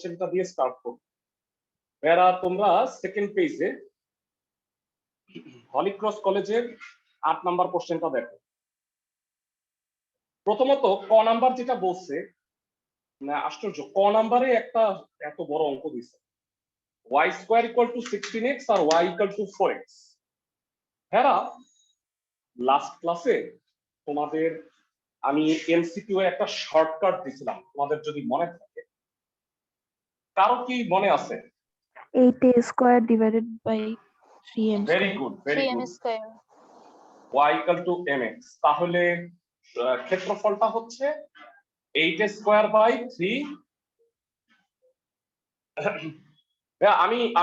কোশ্চেনটা দিয়ে স্টার্ট করব। এরা তোমরা সেকেন্ড পেজে হলিক্রস কলেজের 8 নাম্বার কোশ্চেনটা দেখো। প্রথমত ক নাম্বার যেটা বলছে, না আশ্চর্য, ক নাম্বারে একটা এত বড় অঙ্ক দিছে, y square equal to 16x আর y ইকুয়াল টু 4x। হ্যাঁ, লাস্ট ক্লাসে তোমাদের আমি এমসিকিউ এর একটা শর্টকাট দিছিলাম, তোমাদের যদি মনে থাকে। কারো কি মনে আছে? 8a square divided by 3m very square. Good, very 3m good. square. y equal two mx, তাহলে ক্ষেত্রফলটা হচ্ছে 8a স্কয়ার বাই 3।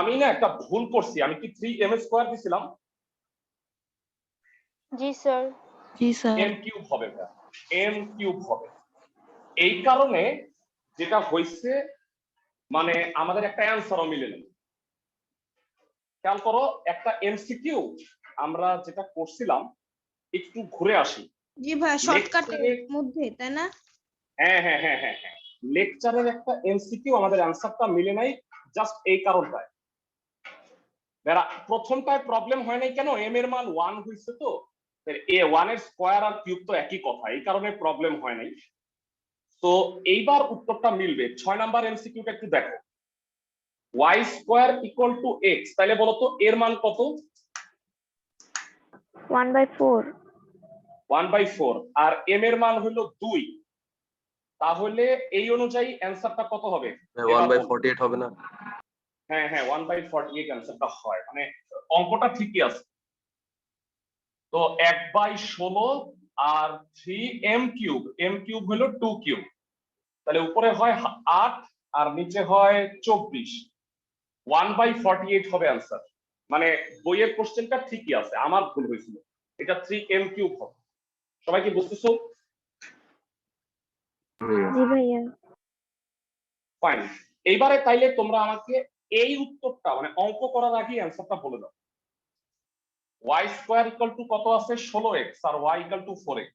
আমি না একটা ভুল করছি, আমি কি 3m স্কয়ার দিছিলাম? জি স্যার। জি স্যার। m কিউব হবে, m কিউব হবে। এই কারণে যেটা হইছে, মানে আমাদের একটা অ্যানসারও মিলে নেই। খেয়াল করো, একটা এমসিকিউ আমরা যেটা করছিলাম, একটু ঘুরে আসি। জি ভাই, শর্টকাটের মধ্যে, তাই না? হ্যাঁ হ্যাঁ হ্যাঁ হ্যাঁ হ্যাঁ, লেকচারের একটা এমসিকিউ আমাদের অ্যানসারটা মিলে নাই, জাস্ট এই কারণটায়। প্রথমটায় প্রবলেম হয় নাই কেন? এম এর মান 1 হইছে, তো এ 1 এর স্কয়ার আর কিউব তো একই কথা, এই কারণে প্রবলেম হয় নাই। তো এইবার উত্তরটা মিলবে। 6 নাম্বার এমসিকিউটা একটু দেখো, y square equal two x, তাহলে বলো তো এর মান কত? 1/4। 1/4, আর m এর মান হলো 2, তাহলে এই অনুযায়ী অ্যানসারটা কত হবে? 1/48 হবে না? হ্যাঁ হ্যাঁ, 1/48 অ্যানসারটা হয়, মানে অঙ্কটা ঠিকই আছে। তো 1/16 আর 3m কিউব, m কিউব হলো 2 কিউব, তাহলে উপরে হয় 8 আর নিচে হয় 24, 1/48 হবে অ্যানসার। মানে বইয়ের কোশ্চেনটা ঠিকই আছে, আমার ভুল হয়েছিল, এটা 3m কিউব হবে। সবাই কি বুঝতেছো? জি ভাইয়া। ফাইন। এইবারে তাইলে তোমরা আমাকে এই উত্তরটা, মানে অঙ্ক করার আগে অ্যানসারটা বলে দাও। y স্কয়ার ইকুয়াল টু কত আছে? 16x, আর y ইকুয়াল টু 4x।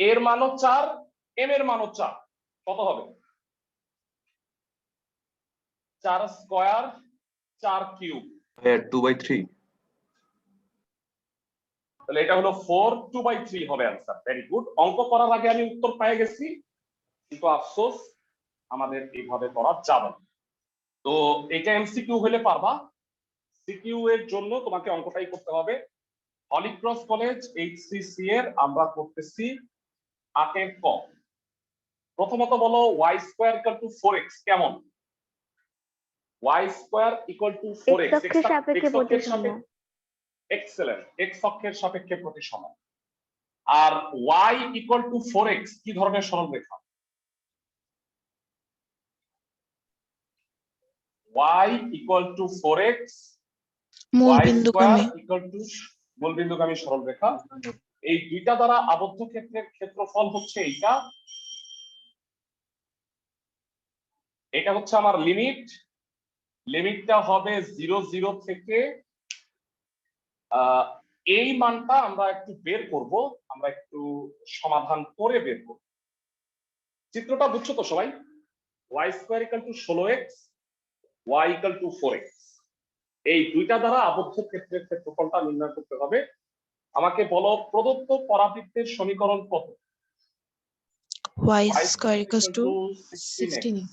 এর মানও 4, m এর মানও 4, কত হবে? 4 স্কয়ার 4 কিউব, 2/3। তাহলে এটা হলো 4, 2/3 হবে অ্যানসার। Very good. অঙ্ক করার আগে আমি উত্তর পেয়ে গেছি, কিন্তু আফসোস আমাদের এইভাবে করা যাবে না। তো এটা এমসিকিউ হলে পারবা, সিকিউ এর জন্য তোমাকে অঙ্কটাই করতে হবে। হলিক্রস কলেজ এইচসিসি এর আমরা করতেছি 8 এর ক। প্রথমত বলো y square equal to 4x কেমন? y square equal to 4x, x অক্ষের সাপেক্ষে প্রতিসম। এক্সেলেন্ট, x অক্ষের সাপেক্ষে প্রতিসম। আর y ইকুয়াল টু 4x কি ধরনের সরলরেখা? y equal to 4x, y square equal to মূলবিন্দুগামী সরলরেখা। এই দুইটা দ্বারা আবদ্ধ ক্ষেত্রের ক্ষেত্রফল হচ্ছে এইটা। এটা হচ্ছে আমার লিমিট, লিমিটটা হবে 0 0 থেকে এই মানটা আমরা একটু বের করব, আমরা একটু সমাধান করে বের করব। চিত্রটা বুঝছো তো সবাই? y square equal to 16x, y equal to 4x, এই দুইটা দ্বারা আবদ্ধ ক্ষেত্রের ক্ষেত্রফলটা নির্ণয় করতে হবে। আমাকে বলো প্রদত্ত পরাবৃত্তের সমীকরণ কত? y square equal to 16x,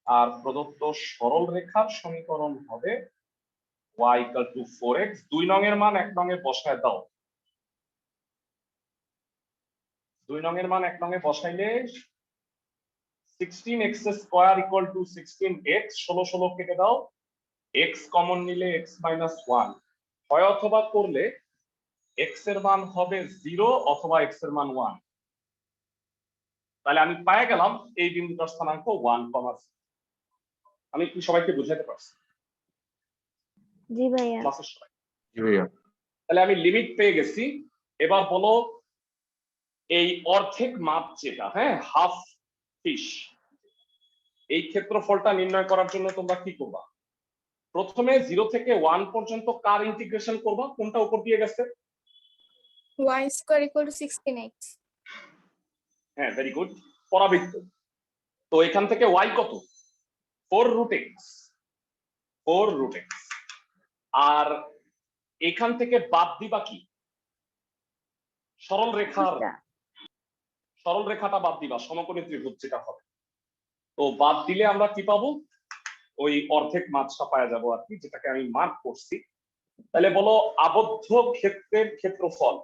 আর প্রদত্ত সরল রেখার সমীকরণ হবে y ইকুয়াল টু 4x। 2 নং এর মান 1 নং এ বসায় দাও। 2 নং এর মান 1 নং এ বসাইলে 16x square equal to 16x, 16 16 কেটে দাও, x কমন নিলে x মাইনাস 1, হয় অথবা করলে x এর মান হবে 0 অথবা x এর মান 1। তাহলে আমি পেয়ে গেলাম এই বিন্দুটার স্থানাঙ্ক 1, আমি কি সবাইকে বুঝাতে পারছি? জি ভাইয়া। ক্লাসের সবাই? জি ভাইয়া। তাহলে আমি লিমিট পেয়ে গেছি। এবার বলো এই অর্ধেক মাপ যেটা, হ্যাঁ, হাফ ফিশ, এই ক্ষেত্রফলটা নির্ণয় করার জন্য তোমরা কি করবা? প্রথমে 0 থেকে 1 পর্যন্ত কার ইন্টিগ্রেশন করবা? কোনটা উপর দিয়ে গেছে? y square equal to 16x। হ্যাঁ, ভেরি গুড। পরাবৃত্ত তো এখান থেকে y কত 4√x 4√x আর এখান থেকে বাদ দিবা কি সরল রেখাটা বাদ দিবা সমকোণী ত্রিভুজ যেটা হবে। তো বাদ দিলে আমরা কি পাবো ওই অর্ধেক মাত্রা পাওয়া যাবো আর কি, যেটাকে আমি মার্ক করছি। তাহলে বলো আবদ্ধ ক্ষেত্রের ক্ষেত্রফল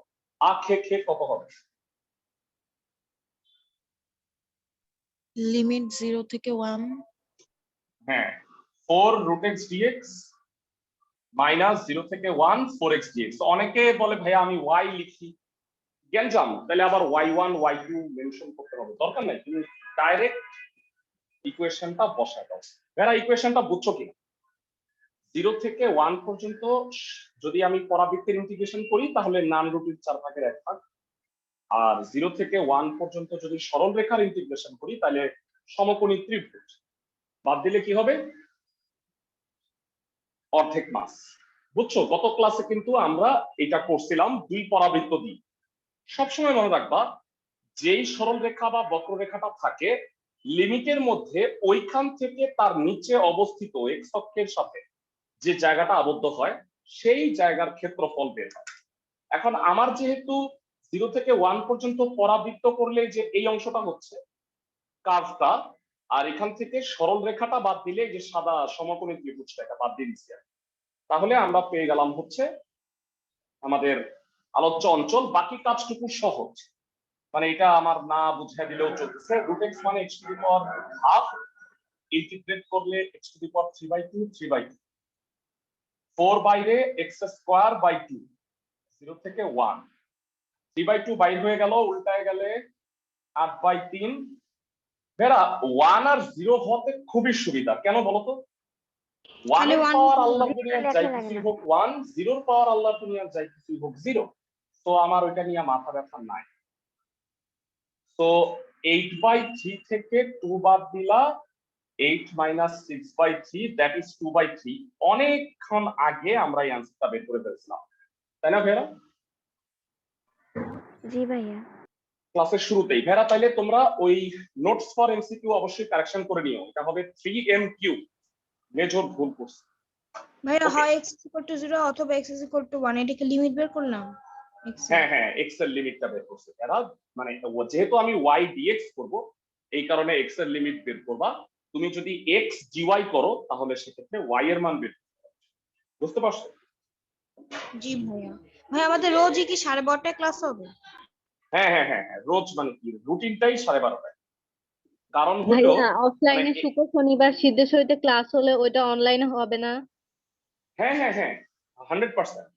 আ খে কত হবে? লিমিট 0 থেকে 1 হ্যাঁ 4√x dx মাইনাস 0 থেকে 1 4x dx। অনেকে বলে ভাইয়া আমি y লিখি, জ্ঞানজাম, তাহলে আবার y1 y2 মেনশন করতে হবে, দরকার নাই, তুমি ডাইরেক্ট ইকুয়েশনটা বসায় দাও। ভাইয়া ইকুয়েশনটা বুঝছো কি? 0 থেকে 1 পর্যন্ত যদি আমি পরাবৃত্তের ইন্টিগ্রেশন করি তাহলে নান রুটের 4/1 ভাগ, আর 0 থেকে 1 পর্যন্ত যদি সরল রেখার ইন্টিগ্রেশন করি তাহলে সমকোণী ত্রিভুজ বাদ দিলে কি হবে অর্ধেক মাস। বুঝছো? গত ক্লাসে কিন্তু আমরা এটা করছিলাম দুই পরাবৃত্ত দিয়ে। সবসময় মনে রাখবা যেই সরল রেখা বা বক্ররেখাটা থাকে লিমিটের মধ্যে ওইখান থেকে তার নিচে অবস্থিত এক্স অক্ষের সাথে যে জায়গাটা আবদ্ধ হয় সেই জায়গার ক্ষেত্রফল বের হয়। এখন আমার যেহেতু 0 থেকে 1 পর্যন্ত পরাবৃত্ত করলে যে এই অংশটা হচ্ছে কার্ভটা, আর এখান থেকে সরল রেখাটা বাদ দিলে যে সাদা সমকোণী ত্রিভুজটা এটা বাদ দিয়ে দিচ্ছি, তাহলে আমরা পেয়ে গেলাম হচ্ছে আমাদের আলোচ্য অঞ্চল। বাকি কাজটুকু সহজ, মানে এটা আমার না বুঝিয়ে দিলেও চলতেছে। √x মানে x⁻½ ইন্টিগ্রেট করলে x⁻³ 3/2 4 বাইরে x²/2 0 থেকে 1 3/2 বাইর হয়ে গেল, উল্টায় গেলে 8/3। বেরা 1 আর 0 হতে খুবই সুবিধা, কেন বলতো? 1 এর পাওয়ার আল্লাহ দুনিয়ার যাই কিছুই হোক 1, 0 এর পাওয়ার আল্লাহ দুনিয়ার যাই কিছুই হোক 0। তো আমার ওইটা নিয়ে মাথা ব্যথা নাই। তো 8/3 থেকে 2 বাদ দিলা 8 - 6/3 দ্যাট ইজ 2/3। অনেকক্ষণ আগে আমরা এই অ্যান্সারটা বের করে ফেলছিলাম, তাই না ভেরা? জি ভাইয়া। ক্লাসের শুরুতেই। ভেরা তাইলে তোমরা ওই নোটস ফর এমসিকিউ অবশ্যই কারেকশন করে নিও, এটা হবে 3m3। মেজর ভুল করছে ভাইয়া Okay. হয় x = 0 অথবা x = 1, এটাকে লিমিট বের করলাম x এর। হ্যাঁ হ্যাঁ x এর লিমিটটা বের করছে ভেরা, মানে যেহেতু আমি y dx করব এই কারণে x এর লিমিট বের করবা। তুমি যদি x dy করো তাহলে সেক্ষেত্রে y এর মান বের করতে হবে। বুঝতে পারছো? জি ভাইয়া। ভাই আমাদের রোজই কি 12:30টায় ক্লাস হবে? হ্যাঁ হ্যাঁ হ্যাঁ হ্যাঁ, রোজ মানে কি রুটিনটাই 12:30টায়। কারণ হলো ভাইয়া অফলাইনে মানে শুক্র শনিবার সিদ্ধেশ্বরীতে ক্লাস হলে ওইটা অনলাইনে হবে না? হ্যাঁ হ্যাঁ হ্যাঁ 100%।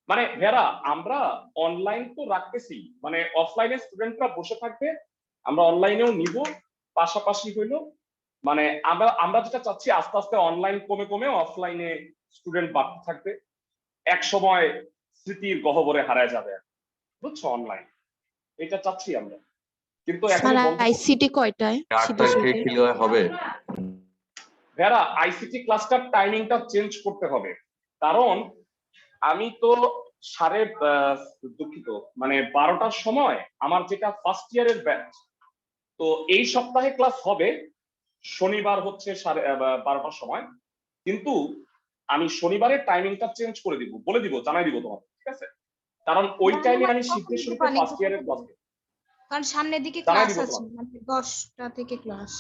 মানে ভেরা আমরা অনলাইন তো রাখতেছি, মানে অফলাইনে স্টুডেন্টরা বসে থাকবে, আমরা অনলাইনেও নিব, পাশাপাশি হইলো মানে আমরা যেটা চাচ্ছি আস্তে আস্তে অনলাইন কমে কমে অফলাইনে স্টুডেন্ট বাড়তে থাকবে, এক সময় স্মৃতির গহ্বরে হারায় যাবে, বুঝছো? অনলাইন এটা চাচ্ছি আমরা, কিন্তু এখন স্যার আইসিটি কয়টায় 8 তারিখ থেকে সিদ্ধেশ্বরীতে? ক্লিয়ার হবে। ভেরা আইসিটি ক্লাসটার টাইমিংটা চেঞ্জ করতে হবে, কারণ আমি তো দুঃখিত মানে 12টার সময় আমার যেটা ফার্স্ট ইয়ারের ব্যাচ, তো এই সপ্তাহে ক্লাস হবে শনিবার হচ্ছে 12টার সময়, কিন্তু আমি শনিবারের টাইমিংটা চেঞ্জ করে দিব, বলে দিব, জানাই দিব তোমাকে, ঠিক আছে? কারণ ওই টাইমে আমি সিদ্ধেশ্বরীতে ফার্স্ট ইয়ারের ক্লাস দেব, কারণ সামনের দিকে জানাই ক্লাস দিব আছে, তোমাকে। মানে 10টা থেকে ক্লাস।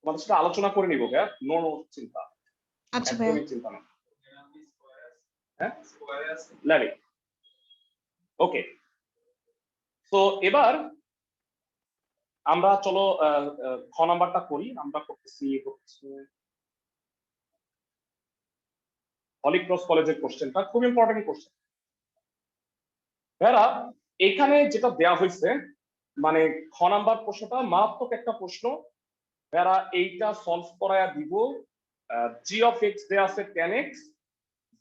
তোমাদের সাথে আলোচনা করে নিব, হ্যাঁ, নো চিন্তা, আচ্ছা ভাইয়া। একদমই চিন্তা নেই। হ্যাঁ লাগে ওকে। তো এবার আমরা চলো খ নাম্বারটা করি। আমরা করতেছি হচ্ছে হলি ক্রস কলেজের কোশ্চেনটা, খুব ইম্পর্টেন্ট কোশ্চেন। ভাইরা এখানে যেটা দেয়া হয়েছে মানে খ নাম্বার প্রশ্নটা মারাত্মক একটা প্রশ্ন। ভাইরা এইটা সলভ করায়া দিব। জি অফ এক্স দেয়া আছে 10x,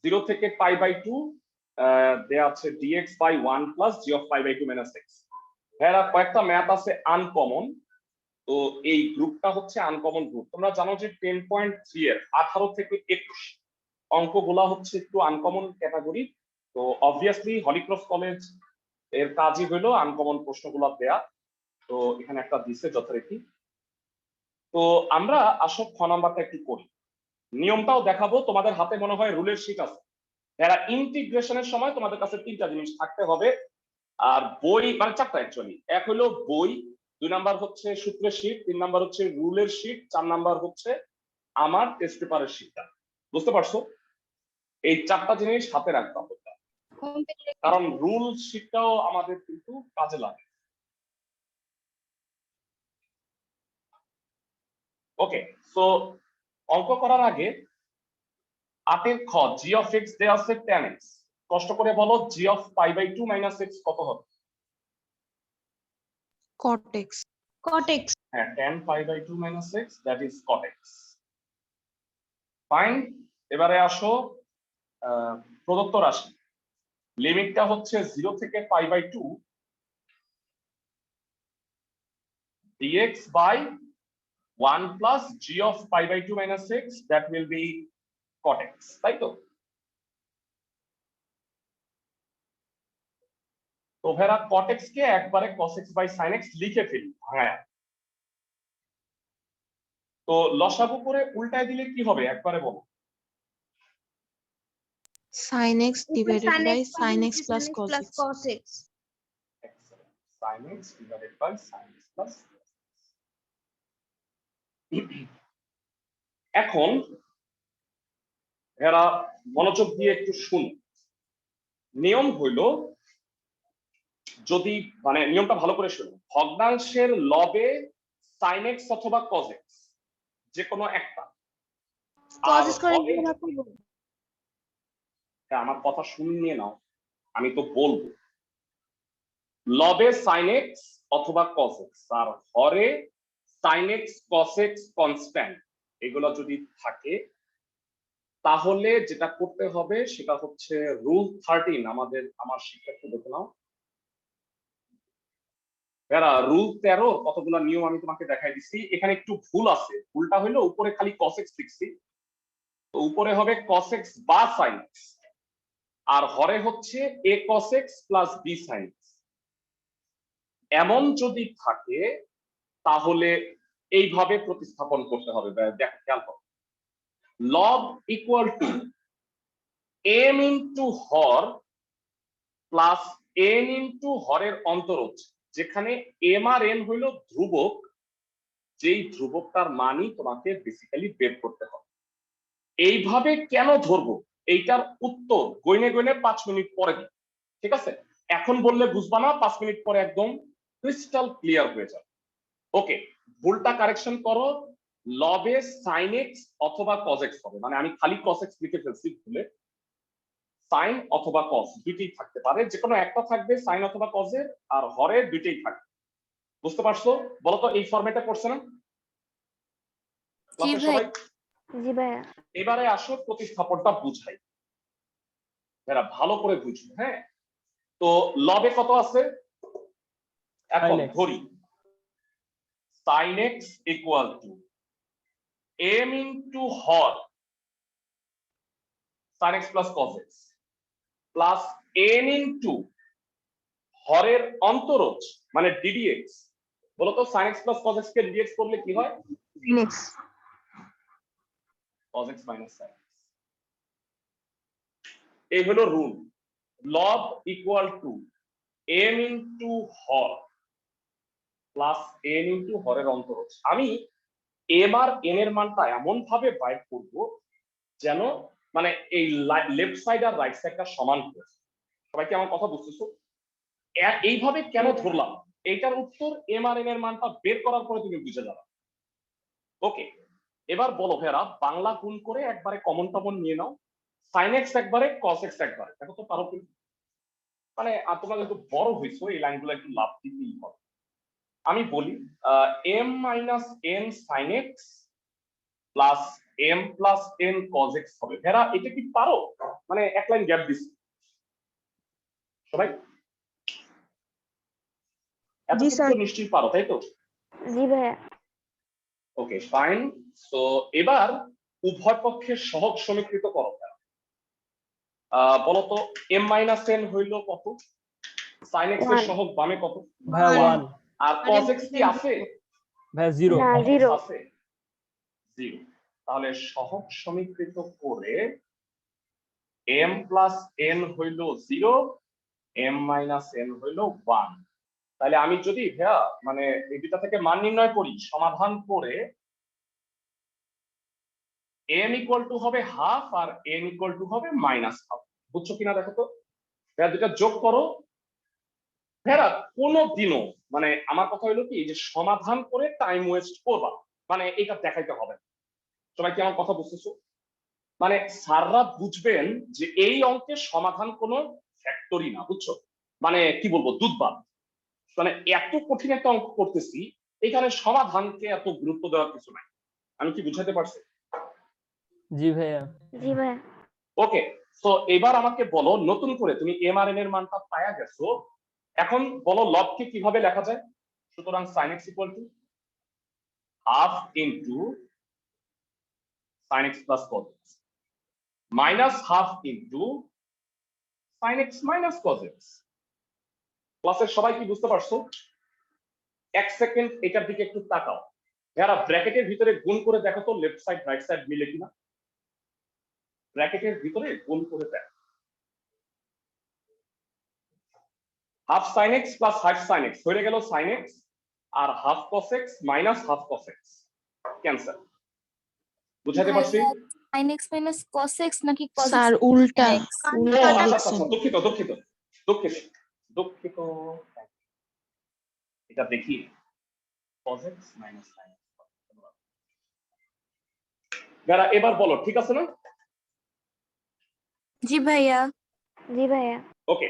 0 থেকে π/2 দেয়া আছে dx by 1 plus g of π/2 minus x। ভাইরা কয়েকটা ম্যাথ আছে আনকমন, তো এই গ্রুপটা হচ্ছে আনকমন গ্রুপ। তোমরা জানো যে 10.3 এর 18 থেকে 21 অঙ্কগুলা হচ্ছে একটু আনকমন ক্যাটাগরি। তো অবভিয়াসলি হলিক্রস কলেজ এর কাজই হলো আনকমন প্রশ্নগুলো দেয়া। তো এখানে একটা দিছে যথারীতি। তো আমরা আসো খ নাম্বারটা একটু করি, নিয়মটাও দেখাবো। তোমাদের হাতে মনে হয় রুলের শিট আছে। এরা ইন্টিগ্রেশনের সময় তোমাদের কাছে তিনটা জিনিস থাকতে হবে, আর বই মানে চারটা অ্যাকচুয়ালি। এক হলো বই, 2 নাম্বার হচ্ছে সূত্রের শিট, 3 নাম্বার হচ্ছে রুলের শিট, 4 নাম্বার হচ্ছে আমার টেস্ট পেপারের শিটটা। বুঝতে পারছো? এই চারটা জিনিস হাতে রাখতে হবে, কারণ রুল শিটটাও আমাদের কিন্তু কাজে লাগে। ওকে, সো অঙ্ক করার আগে 8 খ জি অফ এক্স দেয়া আছে tan x, কষ্ট করে বলো জি অফ π/2 - x কত হবে? cot x cot x হ্যাঁ, tan π/2 - x, that is cot x। Fine. এবারে আসো প্রদত্ত রাশি, লিমিটটা হচ্ছে 0 থেকে π/2 dx by 1 plus g of π/2 - x, that will be cot x, তাই তো? তো ভেরা cot x কে একবারে cos x by sin x লিখে ফেলি ভাঙায়া। তো লসাগু করে উল্টায় দিলে কি হবে একবারে বলো। sin x divided by sin x plus cos x cos x Excellent. Sin x divided by sin x plus cos x। এখন এরা মনোযোগ দিয়ে একটু শুন। নিয়ম হইল, যদি মানে নিয়মটা ভালো করে শুনুন, ভগ্নাংশের লবে sin x অথবা cos x যে কোনো একটা, cos আর x করে হবে- ভাগ করব। হ্যাঁ, আমার কথা শুনিয়ে নাও, আমি তো বলবো। লবে sin x অথবা cos x আর হরে sin x cos x constant, এগুলো যদি থাকে তাহলে যেটা করতে হবে সেটা হচ্ছে রুল 13। আমার শিক্ষার্থী দেখে নাও, এরা রুল 13 কতগুলো নিয়ম আমি তোমাকে দেখাই দিচ্ছি। এখানে একটু ভুল আছে, ভুলটা হলো উপরে খালি cos x লিখছি, তো উপরে হবে cos x বা sin x, আর হরে হচ্ছে a cos x plus b sin x। এমন যদি থাকে তাহলে এইভাবে প্রতিস্থাপন করতে হবে। দেখ, খেয়াল করো, লব equal to m into Har plus n into হরের অন্তরজ, যেখানে m আর n হইল ধ্রুবক, যেই ধ্রুবকটার মানই তোমাকে বেসিক্যালি বের করতে হবে। এইভাবে কেন ধরবো এইটার উত্তর গইনে গইনে 5 মিনিট পরে দিই, ঠিক আছে? এখন বললে বুঝবা না, 5 মিনিট পরে একদম ক্রিস্টাল ক্লিয়ার হয়ে যাবে। ওকে, ভুলটা কারেকশন করো, লবে sin x অথবা cos x হবে, মানে আমি খালি cos x লিখে ফেলছি ভুলে, সাইন অথবা cos দুইটাই থাকতে পারে, যে কোনো একটা থাকবে সাইন অথবা cos এর, আর হরে দুইটাই থাকবে। বুঝতে পারছো? বলো তো এই ফরম্যাটে করছে না ক্লাসের সবাই? জি ভাইয়া। এবারে আসো প্রতিস্থাপনটা বুঝাই, এরা ভালো করে বুঝবো। হ্যাঁ, তো লবে কত আছে এখন ধরি, sin x equal to m into Har sin x plus cos x plus n into হরের অন্তরজ মানে ddx। বলতো sin x plus cos x কে ddx করলে কি হয়? cos x minus sin x। এই হলো রুল, লব equal to m into Har plus n into হরের অন্তরজ। আমি m আর n এর মানটা এমন ভাবে বাইর করব যেন মানে এই লেফট সাইড আর রাইট সাইডটা সমান হয়। সবাই কি আমার কথা বুঝতেছো? এইভাবে কেন ধরলাম এইটার উত্তর m আর n এর মানটা বের করার পরে তুমি বুঝে যাবে। ওকে, এবার বলো ভেরা, বাংলা গুণ করে একবারে কমন টমন নিয়ে নাও, sin x একবারে cos x একবারে, দেখো তো পারো কি? মানে তোমরা যেহেতু বড় হইছো এই লাইনগুলো একটু লাভ দিতেই হবে। আমি বলি m minus n sin x plus m plus n cos x হবে। ভেরা এটা কি পারো? মানে এক লাইন গ্যাপ দিছি সবাই, এতটুকু নিশ্চয়ই পারো, তাই তো? জি ভাইয়া। Okay fine. তো এবার উভয় পক্ষের সহগ সমীকৃত করো। বলতো m মাইনাস n হইল কত? sin x এর One. সহগ বামে কত? ভাইয়া 1 আর cos x কি আছে? ভাইয়া 0 না cos x 0 আছে 0। তাহলে সহগ সমীকৃত করে m প্লাস n হইল 0, m মাইনাস n হইল 1। তাহলে আমি যদি ভাইয়া মানে এই দুটা থেকে মান নির্ণয় করি, সমাধান করে m ইকুয়াল টু হবে হাফ আর n ইকুয়াল টু হবে মাইনাস হাফ। বুঝছো কিনা দেখো তো ভাইয়া, দুটা যোগ করো। ভাইয়া কোনো দিনও মানে আমার কথা হলো কি, যে সমাধান করে টাইম ওয়েস্ট করবা, মানে এটা দেখাইতে হবে না। সবাই কি আমার কথা বুঝতেছো? মানে স্যাররা বুঝবেন যে এই অঙ্কের সমাধান কোনো ফ্যাক্টরি না, বুঝছো? মানে কি বলবো, দুধবাদ। মানে এত কঠিন একটা অঙ্ক করতেছি, এখানে সমাধানকে এত গুরুত্ব দেওয়ার কিছু নাই। আমি কি বুঝাতে পারছি? জি ভাইয়া। জি ভাইয়া। ওকে, তো এবার আমাকে বলো, নতুন করে তুমি এম আর এন এর মানটা পায়া গেছো, এখন বলো লবকে কিভাবে লেখা যায়। সুতরাং sin x equal to half into sin x plus cos x minus half into sin x minus cos x। ক্লাসের সবাই কি বুঝতে পারছো? এক সেকেন্ড এটার দিকে একটু তাকাও। যারা ব্র্যাকেটের ভিতরে গুণ করে দেখো তো লেফট সাইড রাইট সাইড মিলে কিনা। ব্র্যাকেটের ভিতরে গুণ করে দেখো, half sin x plus half sin x হয়ে গেল sin x, আর half cos x minus half cos x cancel. বুঝাতে পারছি? sin x minus cos x নাকি cos x স্যার উল্টা sin x? উল্টা আচ্ছা লিখছেন। আচ্ছা, দুঃখিত দুঃখিত দুঃখিত দুঃখিত, এটা দেখি cos x minus sin x। যারা এবার বলো ঠিক আছে না? জি ভাইয়া। জি ভাইয়া। ওকে,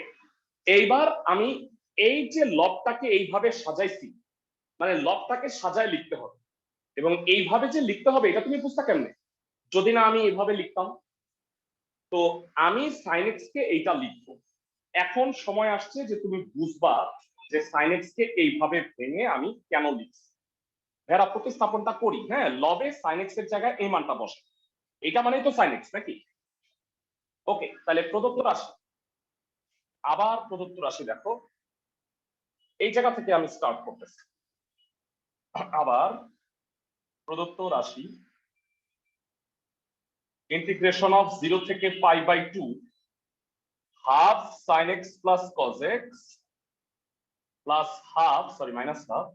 এইবার আমি এই যে লবটাকে এইভাবে সাজাইছি, মানে লবটাকে সাজায় লিখতে হবে, এবং এইভাবে যে লিখতে হবে এটা তুমি বুঝতে কেমনে যদি না আমি এইভাবে লিখতাম। তো আমি sin x কে এইটা লিখবো। এখন সময় আসছে যে তুমি বুঝবা যে sin x কে এইভাবে ভেঙে আমি কেন লিখছি। ভেড়া প্রতিস্থাপনটা করি, হ্যাঁ, লবে sin x এর জায়গায় এই মানটা বসে, এটা মানেই তো sin x নাকি? ওকে, তাহলে প্রদত্ত রাশি, আবার প্রদত্ত রাশি দেখো, এই জায়গা থেকে আমি স্টার্ট করতেছি। আবার প্রদত্ত রাশি ইন্টিগ্রেশন অফ 0 থেকে π/2 half sin x plus cos x plus half minus half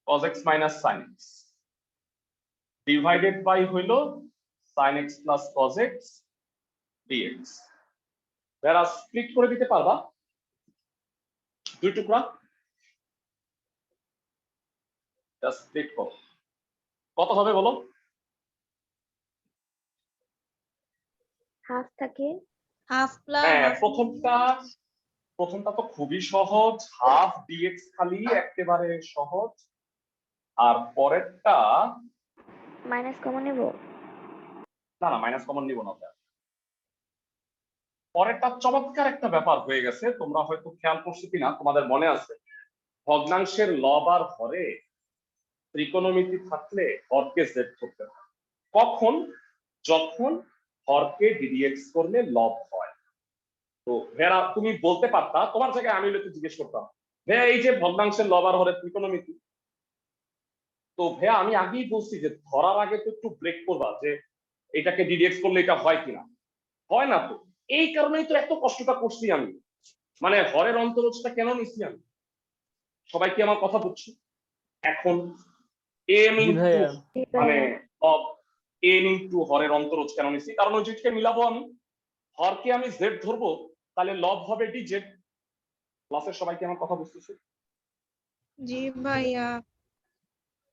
cos x minus sin x divided by হইল sin x plus cos x dx। যারা স্প্লিট করে দিতে পারবা দুই টুকরা, স্প্লিট করো, কত হবে বলো? হাফ থাকে হাফ প্লাস হ্যাঁ, প্রথমটা তো খুবই সহজ, হাফ ডিএক্স খালি একেবারে সহজ। আর পরেরটা মাইনাস কমন নেব। না না, মাইনাস কমন নিব না। পরেরটা চমৎকার একটা ব্যাপার হয়ে গেছে, তোমরা হয়তো খেয়াল করছো কিনা, তোমাদের মনে আছে ভগ্নাংশের লব আর হরে ত্রিকোণমিতি থাকলে হরকে জেড করতে হয়। কখন? যখন হরকে ডিডিএক্স করলে লব হয়। তো ভেড়া তুমি বলতে পারতা, তোমার জায়গায় আমি একটু জিজ্ঞেস করতাম, ভাইয়া এই যে ভগ্নাংশের লব আর হরের ত্রিকোণমিতি, তো ভাইয়া আমি আগেই বলছি যে ধরার আগে তো একটু ব্রেক করবা যে এটাকে ডিডিএক্স করলে এটা হয় কিনা। হয় না তো, এই কারণেই তো এত কষ্টটা করছি আমি, মানে হরের অন্তরজটা কেন নিচ্ছি আমি। সবাই কি আমার কথা বুঝছো? এখন এম জি ইনটু ভাইয়া। মানে অফ এন ইনটু হরের অন্তরজ কেন নিচ্ছি, কারণ ওই জিনিসকে মিলাবো আমি, হরকে আমি জেড ধরবো, তাহলে লব হবে ডি জেড। ক্লাসের সবাই কি আমার কথা বুঝতেছে? জি ভাইয়া।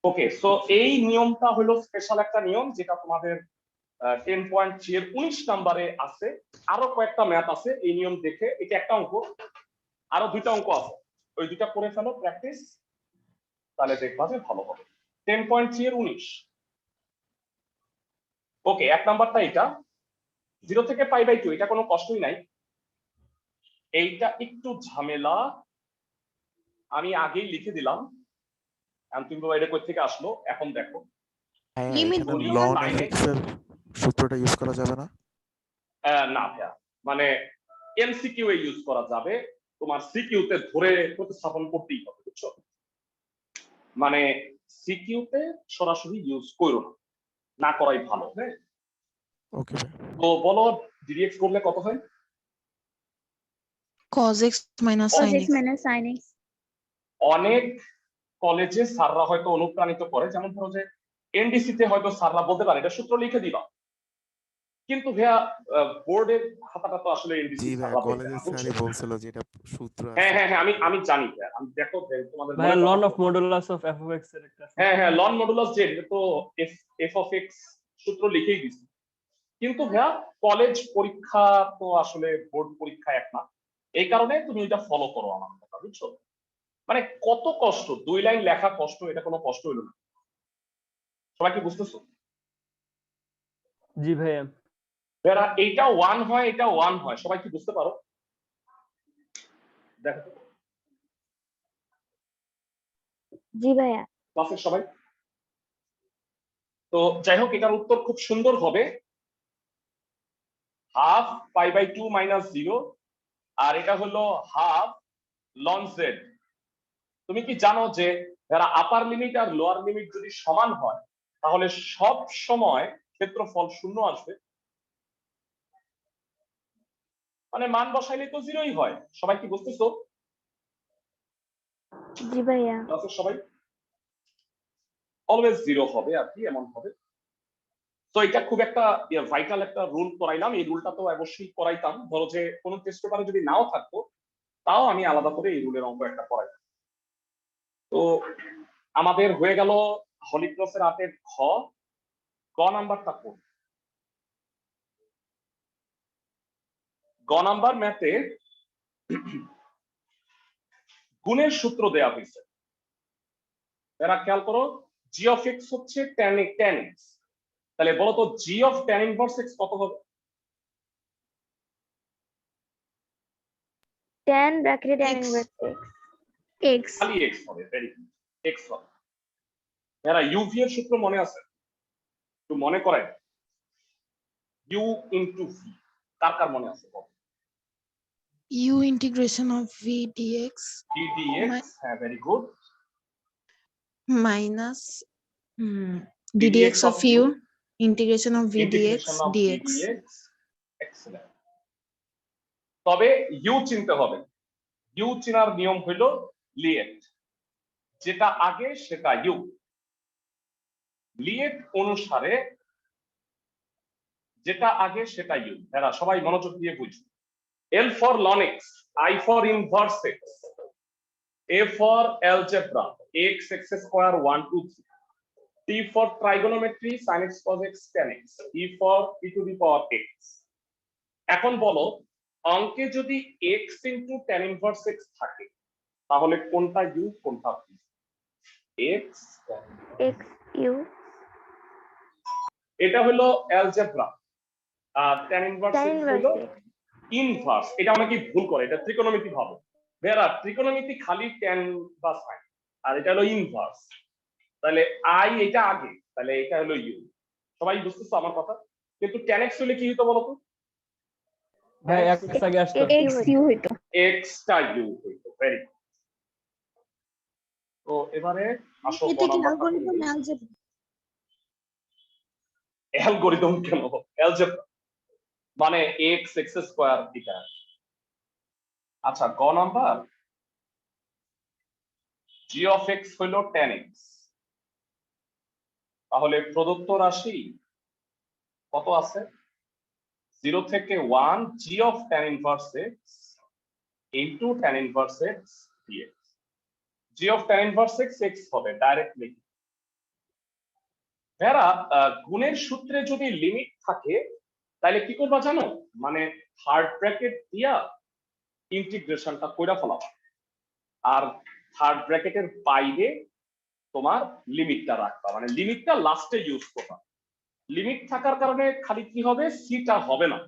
ওকে, সো এই নিয়মটা হলো স্পেশাল একটা নিয়ম, যেটা তোমাদের 10.3 এর 19 নম্বরে আছে। আরো কয়েকটা ম্যাথ আছে এই নিয়ম দেখে, এটা একটা অঙ্ক, আরো দুইটা অঙ্ক আছে, ওই দুইটা করে ফেলো প্র্যাকটিস, তাহলে দেখবা যে ভালো হবে। 10.3 এর 19। ওকে, এক নাম্বারটা এটা 0 থেকে π/2, এটা কোনো কষ্টই নাই, এইটা একটু ঝামেলা, আমি আগেই লিখে দিলাম। তুমি বাবা এটা কই থেকে আসলো, এখন দেখো লিমিট লন এক্স এর সূত্রটা ইউজ করা যাবে না? না ভাইয়া, মানে এমসিকিউ এ ইউজ করা যাবে, তোমার সিকিউ তে ধরে প্রতিস্থাপন করতেই হবে, বুঝছো? মানে সিকিউতে সরাসরি ইউজ করো না, না করাই ভালো। হ্যাঁ, ওকে ভাই। তো বলো ডিডিএক্স করলে কত হয়? cos x minus cos sin x x. minus sin x অনেক কলেজে স্যাররা হয়তো অনুপ্রাণিত করে, যেমন ধরো যে এনডিসিতে হয়তো স্যাররা বলতে পারে এটা সূত্র লিখে দিবা, কিন্তু ভাইয়া বোর্ডের খাতাটা তো আসলে এনডিসি জি ভাই, স্যাররা দেখে কলেজের না, স্যারই বুঝছো? বলছিল যে এটা সূত্র হ্যাঁ আছে। হ্যাঁ হ্যাঁ, আমি জানি ভাইয়া, আমি দেখো তোমাদের ভাইয়া মনে লন করো। Of modulus of F of x এর একটা হ্যাঁ হ্যাঁ, লন মডুলাস জেড, এটা তো এফ অফ এক্স সূত্র লিখেই দিছি। কিন্তু ভাইয়া কলেজ পরীক্ষা তো আসলে বোর্ড পরীক্ষা এক না, এই কারণে তুমি এটা ফলো করো আমার কথা, বুঝছো? মানে কত কষ্ট, 2 লাইন লেখা কষ্ট, এটা কোনো কষ্ট হইলো না। সবাই কি বুঝতেছো? জি ভাইয়া। ভাইয়া এইটা 1 হয়, এটা 1 হয়, সবাই কি বুঝতে পারো? দেখো জি ভাইয়া। ক্লাসের সবাই। তো যাই হোক, এটার উত্তর খুব সুন্দর হবে হাফ পাই বাই 2 মাইনাস 0, আর এটা হলো হাফ লন জেড। তুমি কি জানো যে যারা আপার লিমিট আর লোয়ার লিমিট যদি সমান হয় তাহলে সব সময় ক্ষেত্রফল শূন্য আসবে, মানে মান বসাইলে তো 0ই হয়। সবাই কি বুঝতেছো? জি ভাইয়া। ক্লাসের সবাই অলওয়েজ 0 হবে আর কি, এমন হবে। তো এটা খুব একটা ভাইটাল একটা রুল করাইলাম, এই রুলটা তো অবশ্যই করাইতাম, ধরো যে কোনো টেস্ট পেপারে যদি নাও থাকতো তাও আমি আলাদা করে এই রুলের অঙ্ক একটা করাইতাম। তো আমাদের হয়ে গেল হলিক্রসের 8-এর খ। গ নাম্বারটা কোন? গ নাম্বার ম্যাথে গুণের সূত্র দেয়া হয়েছে। এরা খেয়াল করো, জি অফ এক্স হচ্ছে tan x, তাহলে বলো তো জি অফ tan ইনভার্স x কত হবে? tan ব্র্যাকেটে tan X. inverse x খালি x হবে, ভেরি গুড, x হবে। এরা ইউভি এর সূত্র মনে আছে? একটু মনে করেন, ইউ ইনটু ভি, কার কার মনে আছে? U integration of v dx d dx, হ্যাঁ very good, minus ddx ddx of of u integration of v dx integration of dx. D x. Excellent. তবে ইউ চিনতে হবে, ইউ চেনার নিয়ম হইল লিয়েট, যেটা আগে সেটা ইউ। লিয়েট অনুসারে যেটা আগে সেটা ইউ। এরা সবাই মনোযোগ দিয়ে বুঝুন। এল ফর লন x, I for inverse x, A for algebra, x x square 1 2 3, T for trigonometry, sin x cos x tan x, E for e to the power x। এখন বলো, অঙ্কে যদি x into tan inverse x থাকে তাহলে কোনটা you কোনটা V? x x u এটা হলো অ্যালজেব্রা, আর tan inverse tan x inverse হলো x ইনভার্স। এটা অনেকেই ভুল করে, এটা ত্রিকোণমিতি ভাবে। বেরা ত্রিকোণমিতি খালি tan বা sin, আর এটা হলো ইনভার্স। তাহলে আই এটা আগে, তাহলে এটা হলো ইউ। সবাই বুঝতেছো আমার কথা? কিন্তু tan x হলে কি হতো বলো তো? ভাই এক্স আগে আসতো। x u হইতো। x টা ইউ হইতো, ভেরি গুড। তো এবারে আসো গ এটা কি নাম্বারটা অ্যালগরিদম করি। অ্যালজেব্রা? অ্যালগরিদম কেন? অ্যালজেব্রা মানে x x স্কয়ার এটা। আচ্ছা, গ নাম্বার, g অফ x হলো tan x, তাহলে প্রদত্ত রাশি কত আছে? 0 থেকে 1 g of tan inverse x into tan inverse x dx। g of tan inverse x x হবে, ডাইরেক্ট লিখি। এরা গুণের সূত্রে যদি লিমিট থাকে তাহলে কি করবা জানো? মানে থার্ড ব্র্যাকেট দিয়া ইন্টিগ্রেশনটা কইরা ফেলাবা, আর থার্ড ব্র্যাকেটের বাইরে তোমার লিমিটটা রাখবা, মানে লিমিটটা লাস্টে ইউজ করবা। লিমিট থাকার কারণে খালি কি হবে, সিটা হবে না।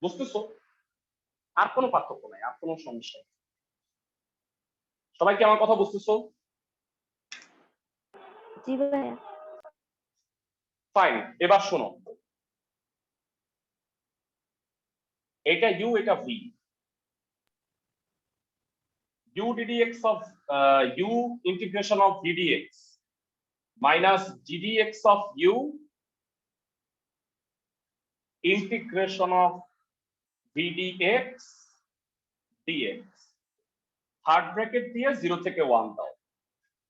বুঝতেছো? আর কোনো পার্থক্য নাই, আর কোনো সমস্যা নেই। সবাই কি আমার কথা বুঝতেছো? জি ভাইয়া। ফাইন, এবার শোনো, এটা ইউ এটা V. u ddx of u integration of ddx minus ddx of u integration of vdx dx third bracket দিয়ে 0 থেকে 1 দাও,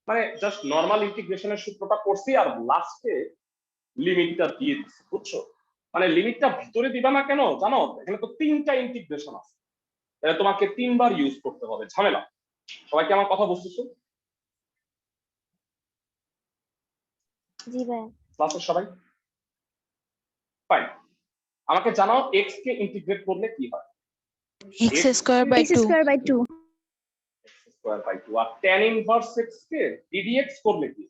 মানে জাস্ট নরমাল ইন্টিগ্রেশনের সূত্রটা করছি আর লাস্টে লিমিটটা দিয়ে দিচ্ছি, বুঝছো? মানে লিমিটটা ভিতরে দিবা না কেন জানো, এখানে তো 3টা ইন্টিগ্রেশন আছে, তাহলে তোমাকে 3বার ইউজ করতে হবে, ঝামেলা। সবাই কি আমার কথা বুঝতেছো? জি ভাইয়া। ক্লাসের সবাই ফাইন। আমাকে জানাও x কে ইন্টিগ্রেট করলে কি হয়? X square by x 2. Square by 2 x square by 2 আর tan ইনভার্স x কে ddx করলে কি?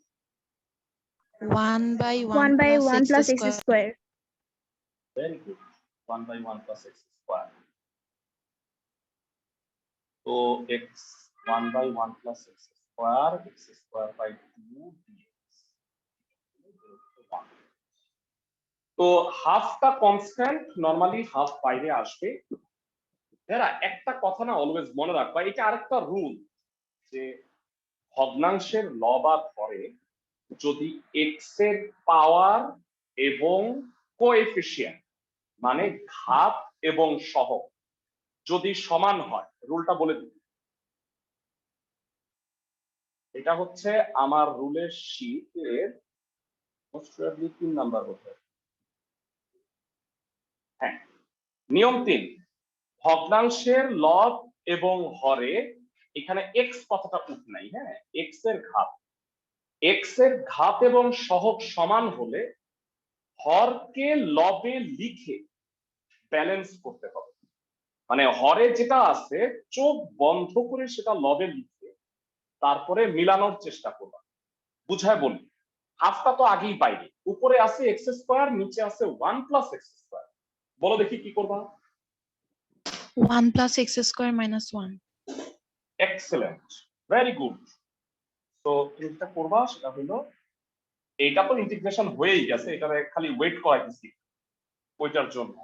1 by 1 by 1 plus x square. Square. Very good, 1 by 1 plus x square. তো x 1 by 1 plus x square, x square by 2 dx। তো হাফটা constant, normally half বাইরে আসবে। এরা একটা কথা না অলওয়েজ মনে রাখবা, এটা আরেকটা রুল যে ভগ্নাংশের লব পরে যদি x এর পাওয়ার এবং কোএফিসিয়েন্ট মানে ঘাত এবং সহগ যদি সমান হয়, রুলটা বলে দিই। এটা হচ্ছে আমার রুলের শীটের মোস্ট প্রবাবলি 3 নাম্বার হতে। হ্যাঁ, নিয়ম 3, ভগ্নাংশের লব এবং হরে এখানে x কথাটা উঠ নাই, হ্যাঁ, x এর ঘাত এবং সহগ সমান হলে হরকে লবে লিখে ব্যালেন্স করতে হবে। মানে হরে যেটা আছে চোখ বন্ধ করে সেটা লবে লিখে তারপরে মিলানোর চেষ্টা করবা। বুঝায় বলি, হাফটা তো আগেই বাইরে, উপরে আছে x স্কয়ার, নিচে আছে 1 প্লাস x স্কয়ার। বলো দেখি কি করবা? 1 plus x square minus 1. Excellent, very good. তো তুমি যেটা করবা সেটা হলো, এটা তো ইন্টিগ্রেশন হয়েই গেছে, এটা খালি ওয়েট করাইতেছি ওইটার জন্য।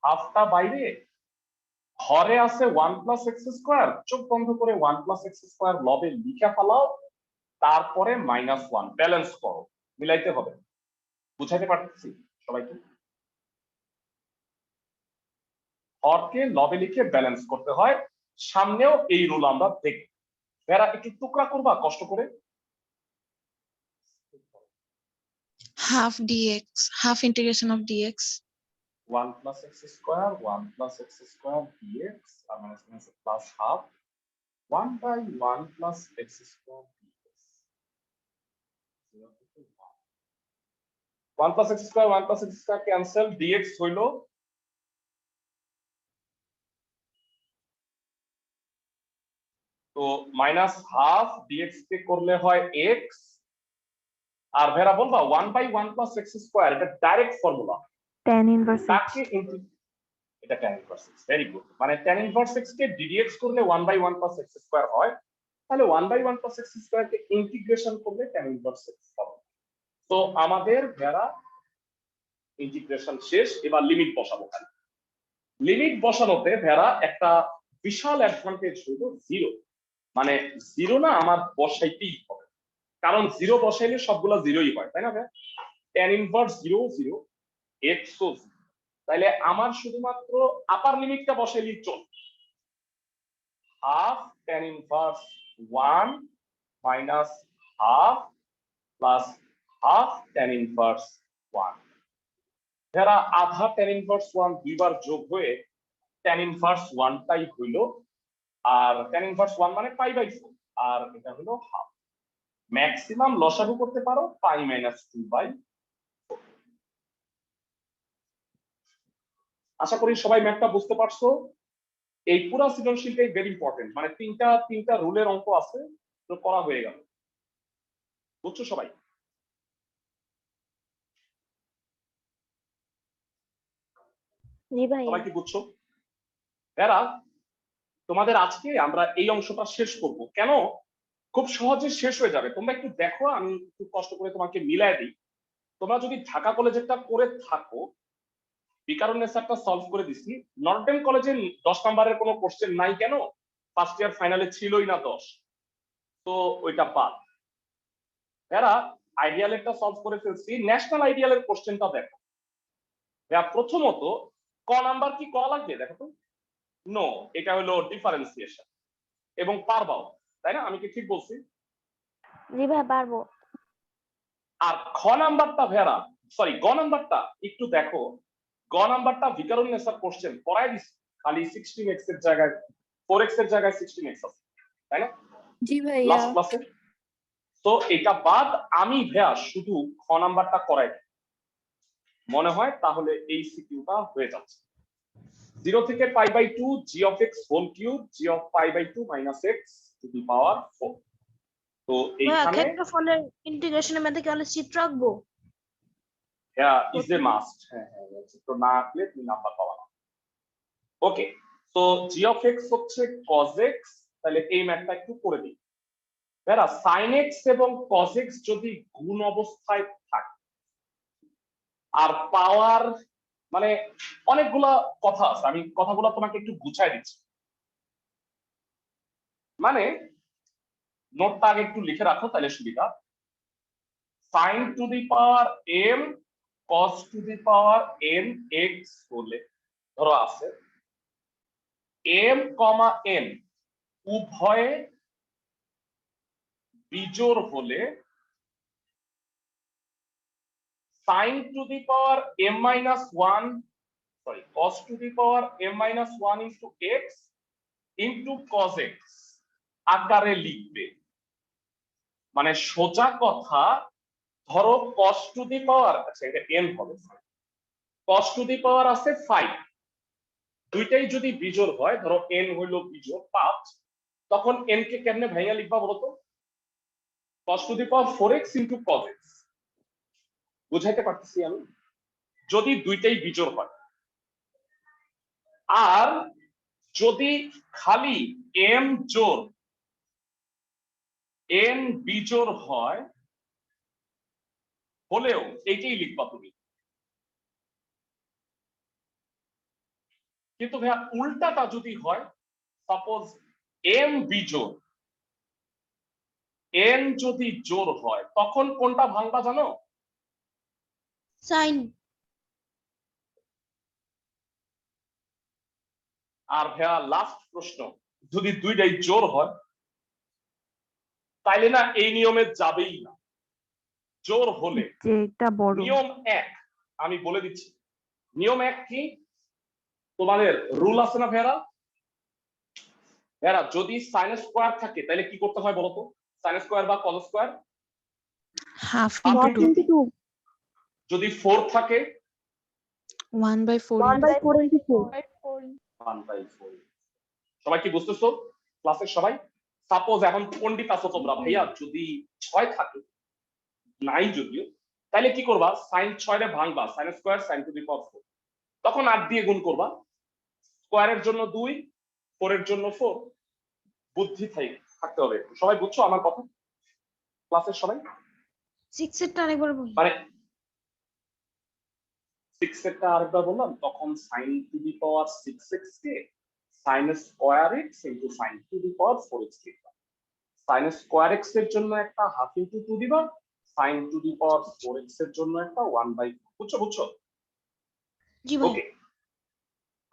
হাফটা বাইরে, হরে আছে 1 প্লাস এক্স স্কয়ার, চোখ বন্ধ করে 1 প্লাস এক্স স্কয়ার লবে লিখে ফেলাও, তারপরে -1 ব্যালেন্স করো, মিলাইতে হবে। বুঝাইতে পারতেছি সবাইকে? হরকে লবে লিখে ব্যালেন্স করতে হয়। সামনেও এই রুল আমরা দেখব। এরা একটু টুকরা করবা কষ্ট করে। Half dx, half integration of dx. 1 plus x square, 1 plus x square dx, আর minus plus half 1 by 1 plus x square dx। 1 plus x square, 1 plus x square cancel, dx হইল তো মাইনাস হাফ, dx কে করলে হয় x। আর ভেরা বলবা 1 by 1 plus x square, এটা direct formula. tan inverse তাকে এটা tan inverse x, very good. মানে tan inverse x কে ddx করলে 1 by 1 plus x square হয়, তাহলে 1 by 1 plus x square K integration করলে tan ইনভার্স x হবে। তো আমাদের ভেরা ইন্টিগ্রেশন শেষ, এবার লিমিট বসাবো। লিমিট বসানোতে ভেরা একটা বিশাল অ্যাডভান্টেজ হলো 0, মানে 0 না আমার বসাইতেই হবে, কারণ 0 বসাইলে সবগুলা 0ই হয়, তাই না ভাই? tan ইনভার্স 0 0, x ও 0, তাইলে আমার শুধুমাত্র আপার লিমিটটা বসাইলেই চলবে। Half tan inverse 1 minus half plus half tan inverse 1। যারা আধা tan ইনভার্স 1 দুইবার যোগ হয়ে tan ইনভার্স 1 টাই হইল, আর tan ইনভার্স 1 মানে পাই বাই 4, আর এটা হলো হাফ। ম্যাক্সিমাম লসাগু করতে পারো পাই মাইনাস 2/4। আশা করি সবাই ম্যাথটা বুঝতে পারছো। এই পুরো সৃজনশীলটাই ভেরি ইম্পর্টেন্ট, মানে তিনটা রুলের অঙ্ক আছে, তো করা হয়ে গেল। বুঝছো সবাই? জি ভাইয়া। সবাই কি বুঝছো? এরা তোমাদের আজকে আমরা এই অংশটা শেষ করব। কেন? খুব সহজে শেষ হয়ে যাবে। তোমরা একটু দেখো, আমি একটু কষ্ট করে তোমাকে মিলাই দিই। তোমরা যদি ঢাকা কলেজেরটা করে থাকো, বিকারণ নেচারটা সলভ করে দিছি। নর্থডেন কলেজে 10 নম্বরের কোনো কোশ্চেন নাই কেন? ফার্স্ট ইয়ার ফাইনালে ছিলই না 10, তো ওইটা বাদ। এরা আইডিয়ালেরটা সলভ করে ফেলছি। ন্যাশনাল আইডিয়ালের কোশ্চেনটা দেখো। প্রথমত ক নাম্বার কি করা লাগবে দেখো তো। নো, এটা হলো ডিফারেন্সিয়েশন এবং পারবাও, তাই না? আমি কি ঠিক বলছি? জি ভাইয়া পারবো। আর খ নাম্বারটা ভেরা, সরি গ নাম্বারটা একটু দেখো। গ নাম্বারটা ভিকারুন্নেসার কোশ্চেন পড়ায় দিছি, খালি 16x এর জায়গায় 4x এর জায়গায় 16x আছে, তাই না? জি ভাইয়া। লাস্ট ক্লাসে। তো এটা বাদ আমি ভেয়া শুধু খ নাম্বারটা করাই দিই। মনে হয় তাহলে এই সিকিউটা হয়ে যাচ্ছে। 0 থেকে π/2 g of x whole cube g of π/2 minus x to the power 4। তো ভাইয়া এইখানে ক্ষেত্রফলের ইন্টিগ্রেশনের মধ্যে কি আমরা চিত্র আঁকবো? Is a must. হ্যাঁ হ্যাঁ, চিত্র না আঁকলে তুমি নাম্বার পাবা না। ওকে, তো g of x হচ্ছে cos x, তাহলে এই ম্যাথটা একটু করে দিই। ভেরা sin x এবং cos x যদি গুণ অবস্থায় থাকে আর পাওয়ার, মানে অনেকগুলা কথা আছে, আমি কথাগুলো তোমাকে একটু গুছাই দিচ্ছি। মানে নোটটা আগে একটু লিখে রাখো তাহলে সুবিধা। sin two the power m cos two the power n x বলে ধরো আছে, m, n উভয়ে বিজোড় হলে sin two the power m minus 1, sorry cos two the power m minus 1 into x into cos x আকারে লিখবে। মানে সোজা কথা, ধরো cos টু দি পাওয়ার, আচ্ছা এটা n হবে, cos টু দি পাওয়ার আছে 5, দুইটাই যদি বিজোড় হয়, ধরো n হইলো বিজোড় 5, তখন n কে কেমনে ভাইয়া লিখবা বলতো? cos two the power 4x into cos x। বুঝাইতে পারতেছি আমি? যদি দুইটাই বিজোড় হয়। আর যদি খালি m জোড় n বিজোড় হয় হলেও এইটাই লিখবা তুমি। কিন্তু ভাইয়া উল্টাটা যদি হয়, সাপোজ m বিজোড় n যদি জোড় হয়, তখন কোনটা ভাঙবা জানো? সাইন। আর ভাইয়া লাস্ট প্রশ্ন, যদি দুইটাই জোড় হয় তাইলে না এই নিয়মে যাবেই না। জোড় হলে নিয়ম 1 আমি বলে দিচ্ছি। নিয়ম 1 কি? তোমাদের রুল আছে না ভেরা? ভেরা যদি সাইন স্কোয়ার থাকে তাহলে কি করতে হয় বলতো? সাইন স্কোয়ার বা cos square half Half into 2, যদি 4 থাকে 1/4 1/4 into 4। 1/4। সবাই কি বুঝতেছো ক্লাসের সবাই? সাপোজ এখন পণ্ডিত আছো তোমরা, ভাইয়া যদি 6 থাকে, নাই যদিও, তাহলে কি করবা? সাইন 6 রে ভাঙবা, sine square sine to the power 4, তখন 8 দিয়ে গুণ করবা। স্কোয়ারের জন্য 2, 4 এর জন্য 4। বুদ্ধি থাকতে হবে। সবাই বুঝছো আমার কথা ক্লাসের সবাই? 6 এরটা আরেকবার বলি। মানে 6 এরটা আরেকবার বললাম, তখন sine to the power 6x কে sine square x into sine to the power 4x লিখবা। সাইন স্কোয়ার x এর জন্য একটা হাফ ইনটু 2 দিবা, sign to the power 4x এর জন্য একটা 1/4। বুঝছো? জি ভাই। Okay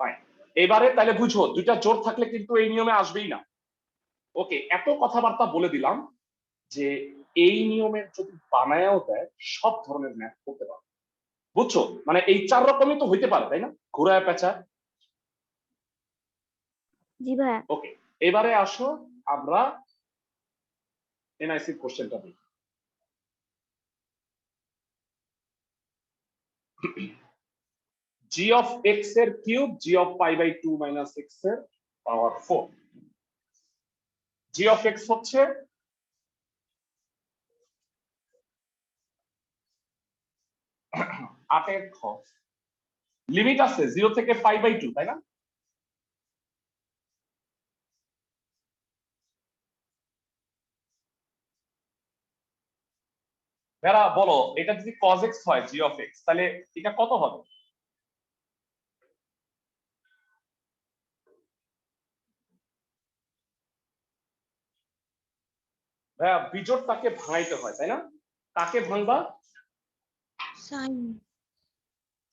fine. এবারে তাহলে বুঝো, দুইটা জোড় থাকলে কিন্তু এই নিয়মে আসবেই না। ওকে, এত কথাবার্তা বলে দিলাম যে এই নিয়মের যদি বানায়াও দেয়, সব ধরনের ম্যাথ করতে পারবে। বুঝছো? মানে এই 4 রকমই তো হইতে পারে, তাই না? ঘোরায় পেঁচা। জি ভাইয়া। ওকে, এবারে আসো আমরা এনআইসি কোশ্চেনটা দিই। g of x এর cube g of π/2 minus x এর পাওয়ার 4। g of x হচ্ছে আটের খ। লিমিট আছে 0 থেকে π/2, তাই না? ভেরা বলো, এটা যদি cos x হয় g of x, তাহলে এটা কত হবে? ভাইয়া বিজোড়টাকে ভাঙাইতে হয় তাই না? কাকে ভাঙবা? sin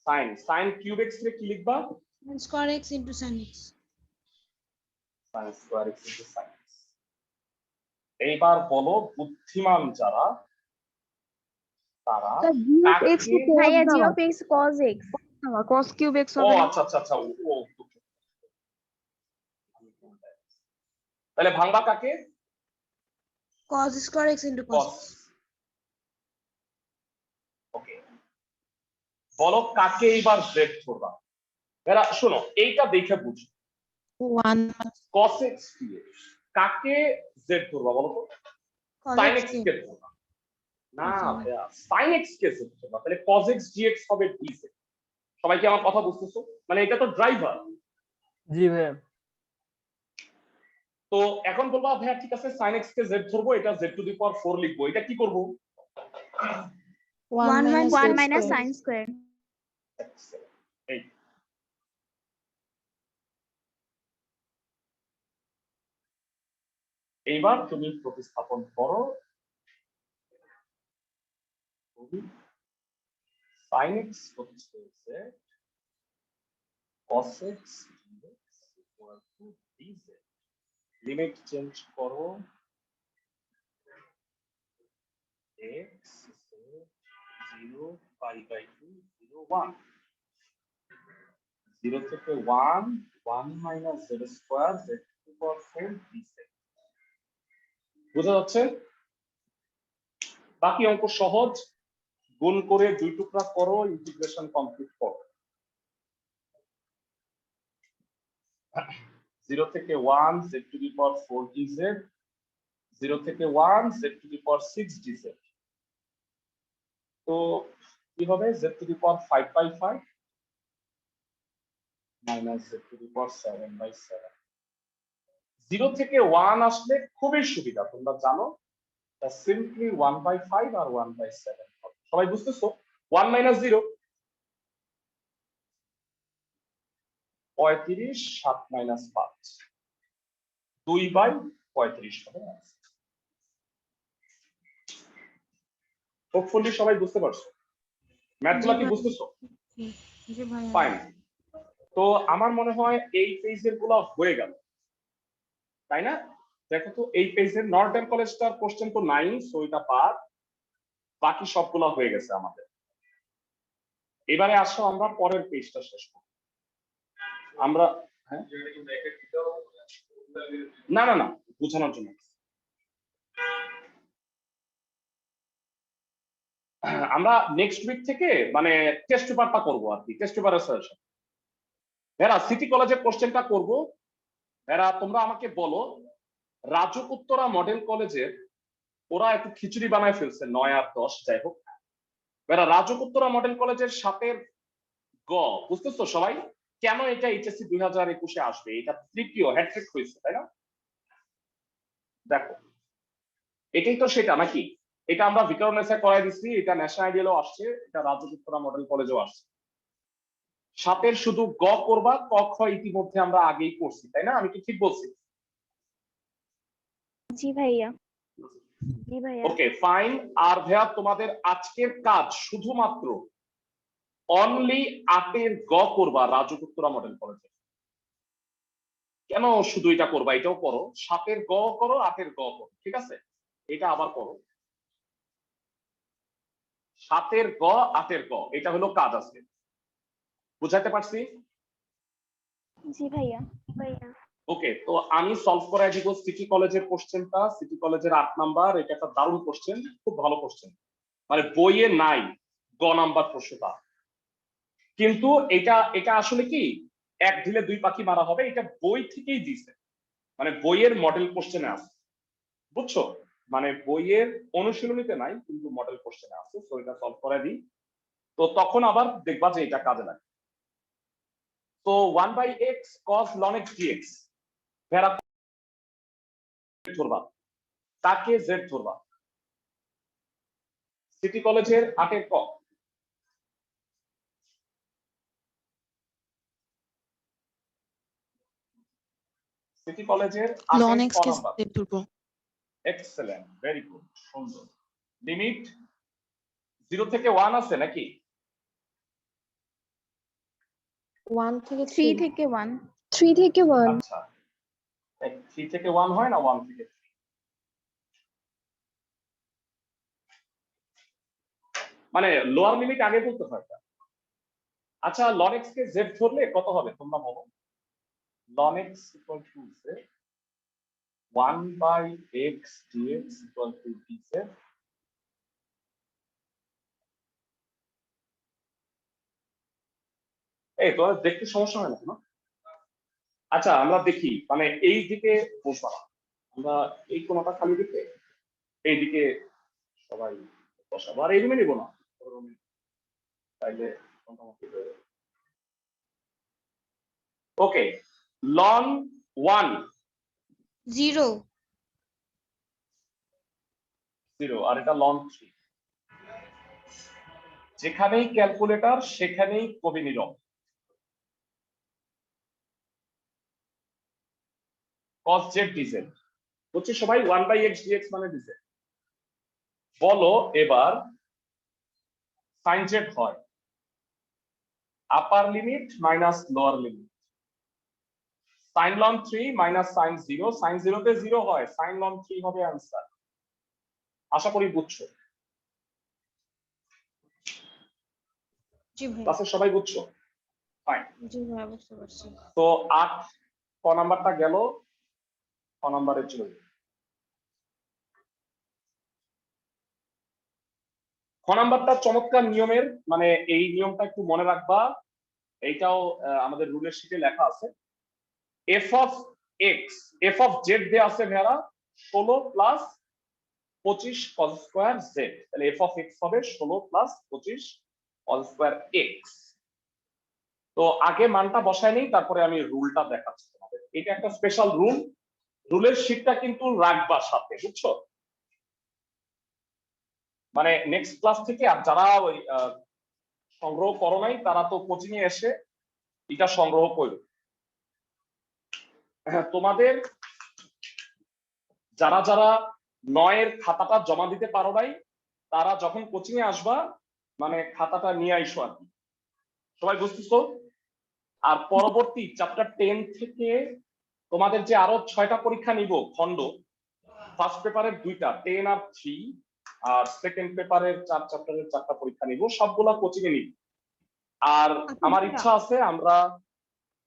sine. Sine cube x রে কি লিখবা? square x into sin x sine square x into sine x. এইবার বলো বুদ্ধিমান যারা তারা কাকে, ভাইয়া g of x cos x. cos cube x ও হবে না? আচ্ছা আচ্ছা আচ্ছা ও তাহলে ভাঙবা কাকে? cos square x into cos কস। ওকে, বলো কাকে এইবার জেড ধরবা? এরা শোনো এইটা দেখে বুঝো 1 cos x dx কাকে জেড ধরবা বলো তো? cos sin x x কে ধরবা না ভাইয়া, sin x কে জেড ধরবা, তাহলে cos x dx হবে dz। সবাই কি আমার কথা বুঝতেছো? মানে এটা তো ড্রাইভার। জি ভাইয়া। তো এখন বলবা ভাইয়া ঠিক আছে sin x কে z ধরবো, এটা z টু দি পাওয়ার 4 লিখবো, এটা কি করব? 1 minus 1 z minus square. Sine square. এই এইবার তুমি প্রতিস্থাপন করো, sin x হচ্ছে cos x dx equal to dz। Limit change করো, x 0 pi by 2 0 1 0 থেকে 1 1 minus z square z to the power 4 dz। বোঝা যাচ্ছে? বাকি অঙ্ক সহজ, গুণ করে দুই টুকরা করো, ইন্টিগ্রেশন কমপ্লিট করো। 0 থেকে 1 z to the power 4 dz, 0 থেকে 1 z to the power 6 dz। তো কি হবে? z to the power 5 by 5 minus z to the power 7 by 7। 0 থেকে 1 আসলে খুবই সুবিধা, তোমরা জানো সিম্পলি 1 by 5 আর 1 by 7 হবে। সবাই বুঝতেছো? 1 minus 0 35, 7 minus 5 2 by 35 হবে। হোপফুলি সবাই বুঝতে পারছো? ম্যাথগুলো কি বুঝতেছো? জি ভাইয়া। ফাইন। তো আমার মনে হয় এই পেজের গুলো হয়ে গেল, তাই না? দেখো তো এই পেজের নর্থ কলেজটার কোশ্চেন তো নাই, সো এটা বাদ, বাকি সবগুলো হয়ে গেছে আমাদের। এবারে আসো আমরা পরের পেজটা শেষ করি। আমরা হ্যাঁ না না না বোঝানোর জন্য আমরা নেক্সট উইক থেকে মানে টেস্ট পেপারটা করবো আর কি, টেস্ট পেপারের সাজেশন। এরা সিটি কলেজের কোশ্চেনটা করব। এরা তোমরা আমাকে বলো রাজুক উত্তরা মডেল কলেজের ওরা একটু খিচুড়ি বানায় ফেলছে 9 আর 10, যাই হোক। এরা রাজুক উত্তরা মডেল কলেজের 7 গ বুঝতেছো সবাই? কেন এটা এইচএসসি 2021-এ আসবে? এটা তৃতীয় হ্যাট্রিক হয়েছে তাই না? দেখো এটাই তো সেটা নাকি? এটা আমরা বিকারণেসে করাই দিচ্ছি, এটা ন্যাশনাল আইডিয়ালও আসছে, এটা রাজুক উত্তরা মডেল কলেজেও আসছে। 7 শুধু গ করবা, ক খ ইতিমধ্যে আমরা আগেই করছি তাই না? আমি কি ঠিক বলছি? জি ভাইয়া। জি ভাইয়া। Okay fine. আর ভাইয়া তোমাদের আজকের কাজ শুধুমাত্র অনলি 8 গ করবা রাজুক উত্তরা মডেল কলেজে। কেন শুধু এটা করবা? এটাও করো, 7 গ করো, 8 গ করো, ঠিক আছে? এটা আবার করো, 7 গ 8 গ, এটা হলো কাজ আজকে। বুঝাতে পারছি? জি ভাইয়া। ভাইয়া। ওকে, তো আমি সলভ করে দিব সিটি কলেজের কোশ্চেনটা। সিটি কলেজের 8 নাম্বার, এটা একটা দারুণ কোশ্চেন, খুব ভালো কোশ্চেন, মানে বইয়ে নাই গ নাম্বার প্রশ্নটা, কিন্তু এটা এটা আসলে কি এক ঢিলে দুই পাখি মারা হবে, এটা বই থেকেই দিছে, মানে বইয়ের মডেল কোশ্চেনে আছে, বুঝছো? মানে বইয়ের অনুশীলনীতে নাই কিন্তু মডেল কোশ্চেনে আছে, তো এটা সলভ করে দিই, তো তখন আবার দেখবা যে এটা কাজে লাগে। তো 1/x cos ln x dx ভেরা ধরবা, তাকে z ধরবা। সিটি কলেজের 8 ক, সিটি কলেজের 8 ln ক x কে নাম্বার। z ধরবো। এক্সেলেন্ট, ভেরি গুড, সুন্দর। লিমিট 0 থেকে 1 আছে নাকি? 1 থেকে 3 3 থেকে 1 3 থেকে 1 আচ্ছা, 3 থেকে 1 হয় না 1 থেকে 3? মানে লোয়ার লিমিট আগে বলতে হয়। আচ্ছা, ln x কে z ধরলে কত হবে তোমরা বলো? ln x equal to z 1 by x dx equal to dz। এই তো দেখতে সমস্যা হয় না কেন? আচ্ছা, আমরা দেখি, মানে এই দিকে বসবা না, আমরা এই কোণটা খালি দিকে এই দিকে সবাই বসাবো, আর এই রুমে নিব না, তাইলে মোটামুটি হয়ে যাবে। ওকে, ln 1 0 0 আর এটা ln 3। যেখানেই ক্যালকুলেটর সেখানেই কবি নীরব। cos z dz হচ্ছে সবাই 1 বাই x dx মানে dz। বলো এবার sin z হয় আপার limit minus lower limit, sin ln 3 minus sin 0, sin 0 তে 0 হয়, sin ln 3 হবে आंसर। আশা করি বুঝছো, জি ভাইয়া। ক্লাসে সবাই বুঝছো? ফাইন। জি ভাইয়া, বুঝতে পারছি। তো 8 ক নাম্বারটা গেল, ক নাম্বারে চলে। খ নাম্বারটা চমৎকার নিয়মের, মানে এই নিয়মটা একটু মনে রাখবা, এইটাও আমাদের রুলের শিটে লেখা আছে। f of x, f of z দেয়া আছে ভেড়া 16 প্লাস 25 cos স্কয়ার z, তাহলে f of x হবে 16 প্লাস 25 cos স্কয়ার x। তো আগে মানটা বসায় নেই, তারপরে আমি রুলটা দেখাচ্ছি তোমাদের। এটা একটা স্পেশাল রুল, রুলের শিটটা কিন্তু রাখবা সাথে, বুঝছো? মানে নেক্সট ক্লাস থেকে আর যারা ওই সংগ্রহ করো নাই তারা তো কোচিং এ এসে এটা সংগ্রহ করবে। তোমাদের যারা যারা 9 এর খাতাটা জমা দিতে পারো নাই, তারা যখন কোচিং এ আসবা মানে খাতাটা নিয়ে আইসো আর কি। সবাই বুঝতেছো? আর পরবর্তী চ্যাপ্টার 10 থেকে তোমাদের যে আরো 6টা পরীক্ষা নিব খণ্ড, ফার্স্ট পেপারের 2টা 10 আর 3, আর সেকেন্ড পেপারের 4 চ্যাপ্টারের 4টা পরীক্ষা নিব, সবগুলা কোচিং এ নিব। আর আমার ইচ্ছা আছে আমরা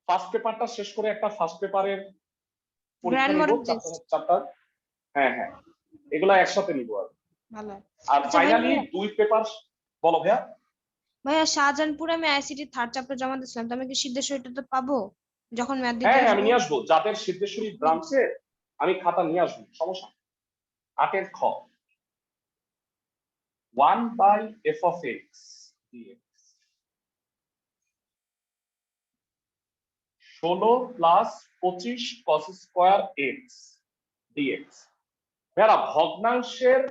ফার্স্ট পেপারটা শেষ করে একটা ফার্স্ট পেপারের পরীক্ষা নিব, চ্যাপ্টার। হ্যাঁ হ্যাঁ, এগুলা একসাথে নিব আর। ভালো। আর আচ্ছা ফাইনালি ভাইয়া, 2 পেপার। বলো ভাইয়া। ভাইয়া শাহজাহানপুরে আমি আইসিটি থার্ড চ্যাপ্টার জমা দিয়েছিলাম, তো আমি কি সিদ্ধেশ্বরীটা পাবো যখন ম্যাথ দিতে হ্যাঁ, আমি আসবো? নিয়ে আসবো, যাদের সিদ্ধেশ্বরী ব্রাঞ্চে আমি খাতা নিয়ে আসবো, সমস্যা নেই। 8 এর খ 1 by f of x dx 16 plus 25 cos square x dx। ভাইয়া, ভগ্নাংশের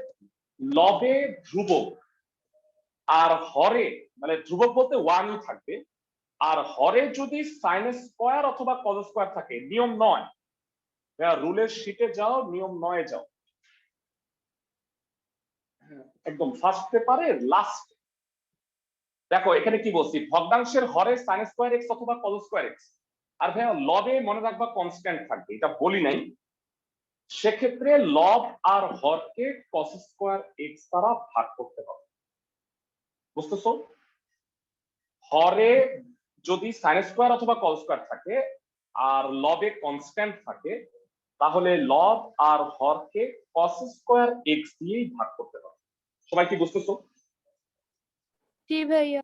লবে ধ্রুবক আর হরে, মানে ধ্রুবক বলতে 1ই থাকবে, আর হরে যদি sin স্কয়ার অথবা cos স্কয়ার থাকে, নিয়ম 9, ভাইয়া রুলের শিটে যাও, নিয়ম 9 এ যাও, একদম ফার্স্ট পেপারের লাস্ট। দেখো এখানে কি বলছি, ভগ্নাংশের হরে sin স্কয়ার x অথবা cos স্কয়ার x, আর ভাইয়া লবে মনে রাখবা কনস্ট্যান্ট থাকবে, এটা বলি নাই। সেক্ষেত্রে লব আর হরকে cos স্কয়ার x দ্বারা ভাগ করতে হবে, বুঝতেছো? হরে যদি sin স্কয়ার অথবা cos স্কয়ার থাকে আর লবে কনস্ট্যান্ট থাকে, তাহলে লব আর হরকে cos স্কয়ার x দিয়েই ভাগ করতে হবে। সবাই কি বুঝতেছো? জি ভাইয়া।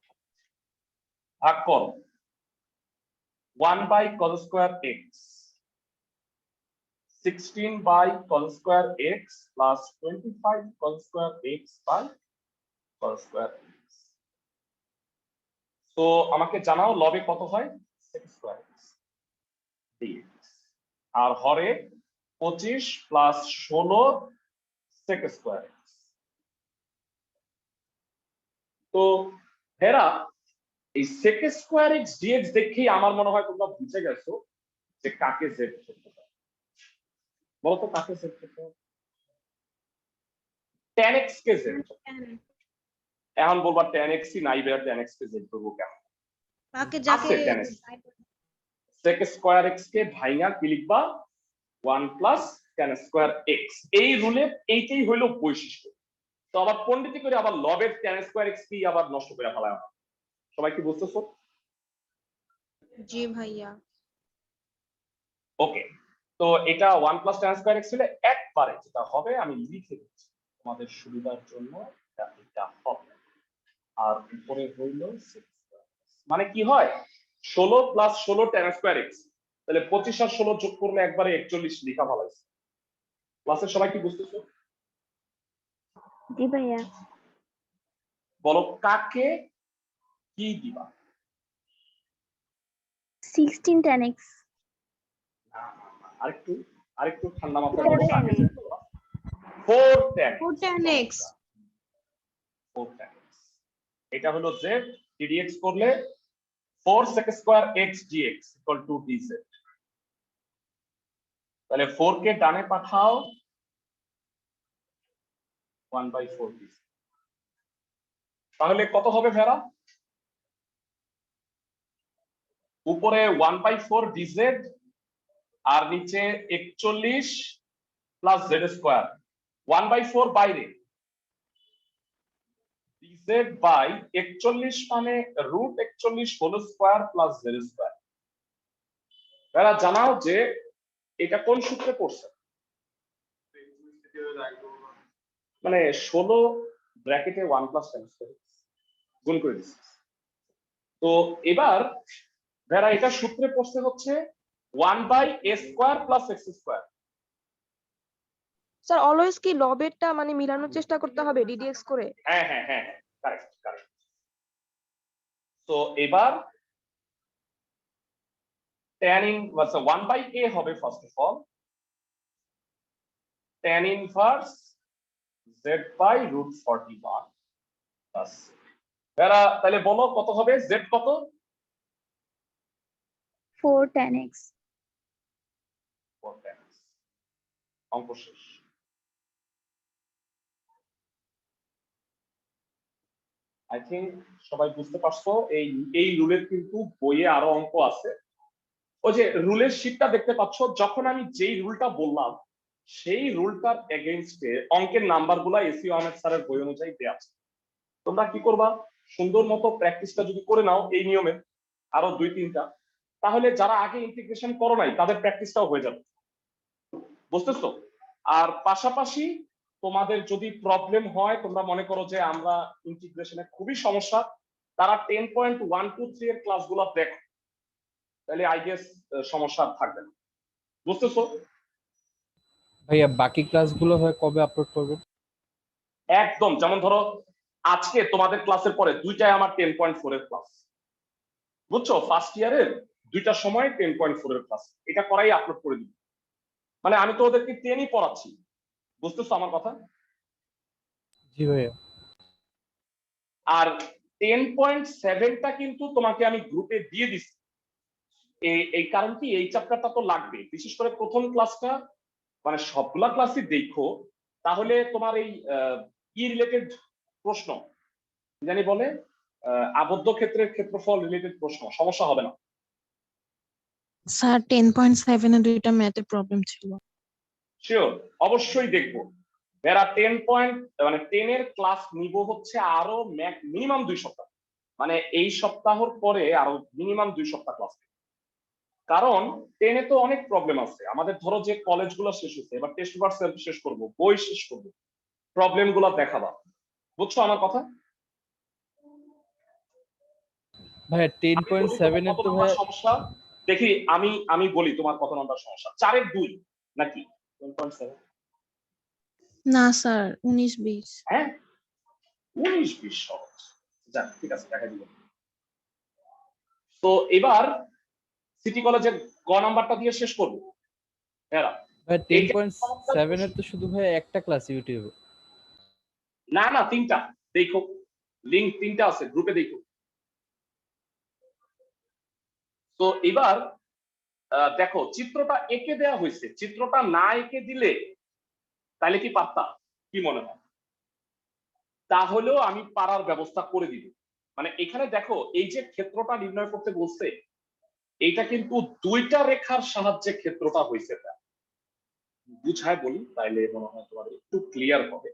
ভাগ করো 1 by cos square x 16 by cos square x plus 25 cos square x by cos square x। তো আমাকে জানাও লবে কত হয়, sec স্কয়ার x dx, আর হরে 25 প্লাস 16 sec স্কয়ার x। তো হেরা এই sec স্কয়ার x dx দেখেই আমার মনে হয় তোমরা বুঝে গেছো যে কাকে z করতে হবে। বলো তো কাকে z করতে হবে? tan x কে z এখন বলবা tan x নাই বের tan x কে z করব কেমন বাকি যাকে আছে tan x sec square x কে ভাঙা কি লিখবা 1 প্লাস tan স্কয়ার x এই রুলের এইটাই হলো বৈশিষ্ট্য। তো আবার পণ্ডিতি করে আবার লবের tan স্কয়ার x কি আবার নষ্ট করে ফেলায় সবাই কি বুঝতেছো? জি ভাইয়া। ওকে, তো এটা 1 প্লাস tan স্কয়ার x হলে একবারে যেটা হবে আমি লিখে দিচ্ছি তোমাদের সুবিধার জন্য, এটা হবে আর উপরে হইল 6 মানে কি হয় 16 প্লাস 16 tan স্কয়ার x, তাহলে 25 আর 16 যোগ করলে একবারে 41 লেখা ভালো আছে। ক্লাসের সবাই কি বুঝতেছো? জি ভাইয়া। বলো কাকে কি দিবা? 16 tan x। আরেকটু আরেকটু ঠান্ডা মাথায় বলো কাকে দিবা? 4 tan 4 tan x 4 tan x এটা হলো z, ddx করলে 4 sec square x dx equal to dz। তাহলে 4 কে ডানে পাঠাও 1/4 dz, তাহলে কত হবে ভেরা? উপরে 1/4 dz আর নিচে 41 প্লাস z স্কয়ার, 1/4 বাইরে dz বাই 41 মানে root 41 whole square plus z square. এরা জানাও যে এটা কোন সূত্রে পড়ছে? মানে 16 ব্র্যাকেটে 1 প্লাস tan স্কয়ার গুণ করে দিচ্ছি। তো এবার ভেরা এটা সূত্রে পড়ছে হচ্ছে 1/a square plus x square. Sir always কি লবেরটা মানে মিলানোর চেষ্টা করতে হবে ডিডিএক্স করে? হ্যাঁ হ্যাঁ হ্যাঁ কারেক্ট কারেক্ট। তো এবার tan ইনভার্স 1/a হবে first of all tan inverse z by root 41 plus ভেরা, তাহলে বলো কত হবে z কত? 4 tan x। 4 tan x। অঙ্ক শেষ। আই থিংক সবাই বুঝতে পারছো। এই রুলের কিন্তু বইয়ে আরো অঙ্ক আছে। ওই যে রুলের শীটটা দেখতে পাচ্ছ, যখন আমি যেই রুলটা বললাম সেই রুলটার এগেইনস্টে অঙ্কের নাম্বারগুলো এসি আহমেদ স্যারের বই অনুযায়ী দেয়া আছে। তোমরা কি করবা সুন্দর মতো প্র্যাকটিসটা যদি করে নাও এই নিয়মে আরো 2-3টা, তাহলে যারা আগে ইন্টিগ্রেশন করো নাই তাদের প্র্যাকটিসটাও হয়ে যাবে। বুঝতেছো? আর পাশাপাশি তোমাদের যদি প্রবলেম হয়, তোমরা মনে করো যে আমরা ইন্টিগ্রেশনে খুবই সমস্যা, তারা 10.123 এর ক্লাসগুলো দেখো, তাহলে আই গেস সমস্যা থাকবে না। বুঝতেছো? ভাইয়া বাকি ক্লাসগুলো হয় কবে আপলোড করবেন? একদম, যেমন ধরো আজকে তোমাদের ক্লাসের পরে দুইটায় আমার 10.4 এর ক্লাস, বুঝছো? ফার্স্ট ইয়ারের দুইটার সময় 10.4 এর ক্লাস, এটা করাই আপলোড করে দিই। মানে আমি তো ওদেরকে 10ই পড়াচ্ছি, বুঝতেছো আমার কথা? জি ভাইয়া। আর 10.7টা কিন্তু তোমাকে আমি গ্রুপে দিয়ে দিচ্ছি। এই কারণ কি, এই চ্যাপ্টারটা তো লাগবে, বিশেষ করে প্রথম ক্লাসটা, মানে সবগুলা ক্লাসই দেখো, তাহলে তোমার এই কি রিলেটেড প্রশ্ন জানি বলে আবদ্ধ ক্ষেত্রের ক্ষেত্রফল রিলেটেড প্রশ্ন সমস্যা হবে না। স্যার 10.7 এ দুইটা ম্যাথে প্রবলেম ছিল। শিওর, অবশ্যই দেখবো। এরা 10 এর ক্লাস নিব হচ্ছে আরো মিনিমাম 2 সপ্তাহ, মানে এই সপ্তাহের পরে আরো মিনিমাম 2 সপ্তাহ ক্লাস, কারণ 10 এ তো অনেক প্রবলেম আছে আমাদের। ধরো যে কলেজগুলো শেষ হয়েছে, এবার টেস্ট পেপার শেষ করব, বই শেষ করব, প্রবলেম গুলো দেখাবা। বুঝছো আমার কথা? ভাইয়া 10.7 এর তো ভাইয়া সমস্যা দেখি, আমি বলি তোমার কত নাম্বার সমস্যা। 4 এর 2 নাকি 10.7? না স্যার 19-20। হ্যাঁ 19-20 সহজ। যাক ঠিক আছে, দেখা দিব। তো এবার সিটি কলেজের গ নাম্বারটা দিয়ে শেষ করব। হ্যাঁ ভাই 10.7 এর তো শুধু ভাই একটা ক্লাস ইউটিউবে। না না 3টা দেখো, লিংক 3টা আছে গ্রুপে দেখো। তো এবার দেখো চিত্রটা এঁকে দেওয়া হয়েছে, চিত্রটা না এঁকে দিলে তাহলে কি পারতা? কি মনে হয়? তাহলেও আমি পারার ব্যবস্থা করে দিব। মানে এখানে দেখো এই যে ক্ষেত্রটা নির্ণয় করতে বলছে, এটা কিন্তু দুইটা রেখার সাহায্যে ক্ষেত্রটা হয়েছে। বুঝায় বলি তাইলে মনে হয় তোমাদের একটু ক্লিয়ার হবে।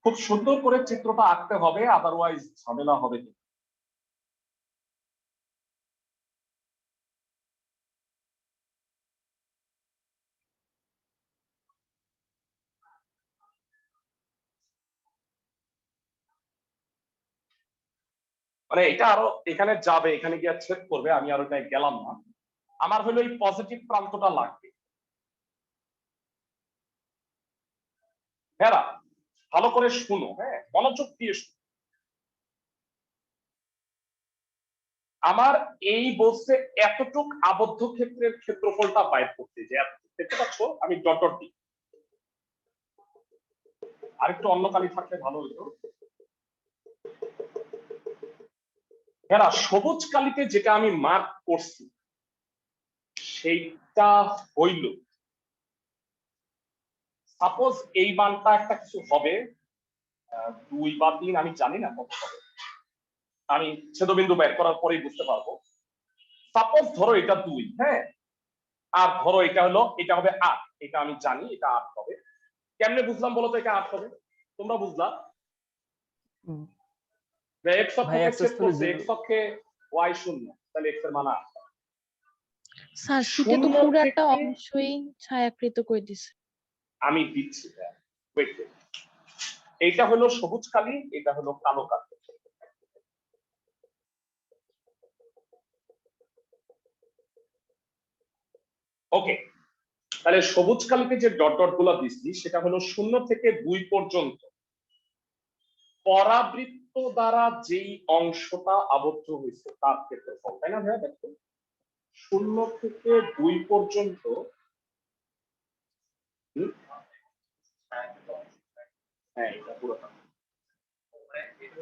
খুব সুন্দর করে চিত্রটা আঁকতে হবে, আদারওয়াইজ ঝামেলা হবে। মানে এটা আরো এখানে যাবে, এখানে গিয়ে ছেদ করবে, আমি আর ওটাই গেলাম না। আমার হলো এই পজিটিভ প্রান্তটা লাগবে। হ্যাঁ, ভালো করে শুনো, হ্যাঁ মনোযোগ দিয়ে শুনো। আমার এই বলছে এতটুক আবদ্ধ ক্ষেত্রের ক্ষেত্রফলটা বাইর করতে, যে দেখতে পাচ্ছ আমি ডট ডট দিই। আরেকটু অন্য কালি থাকলে ভালো হতো। হ্যাঁ, সবুজ কালিতে যেটা আমি মার্ক করছি সেইটা হইল, সাপোজ এই মানটা একটা কিছু হবে 2 বা 3, আমি জানি না কত হবে, আমি ছেদবিন্দু বের করার পরেই বুঝতে পারবো। সাপোজ ধরো এটা 2, হ্যাঁ, আর ধরো এটা হলো, এটা হবে 8, এটা আমি জানি এটা 8 হবে। কেমনে বুঝলাম বলো তো এটা 8 হবে? তোমরা বুঝলা x অক্ষকে ছেদ করছে, x অক্ষে y 0, তাহলে x এর মান 8। স্যার শীতে তো পুরো একটা অংশই ছায়াকৃত করে দিছে। আমি দিচ্ছি, এইটা হলো সবুজ কালি, এটা হলো কালো কালি। ওকে, তাহলে সবুজ কালিতে যে ডট ডট গুলো দিচ্ছি সেটা হলো 0 থেকে 2 পর্যন্ত পরাবৃত্ত দ্বারা যেই অংশটা আবদ্ধ হয়েছে তার ক্ষেত্রফল, তাই না ভাইয়া? দেখো 0 থেকে 2 পর্যন্ত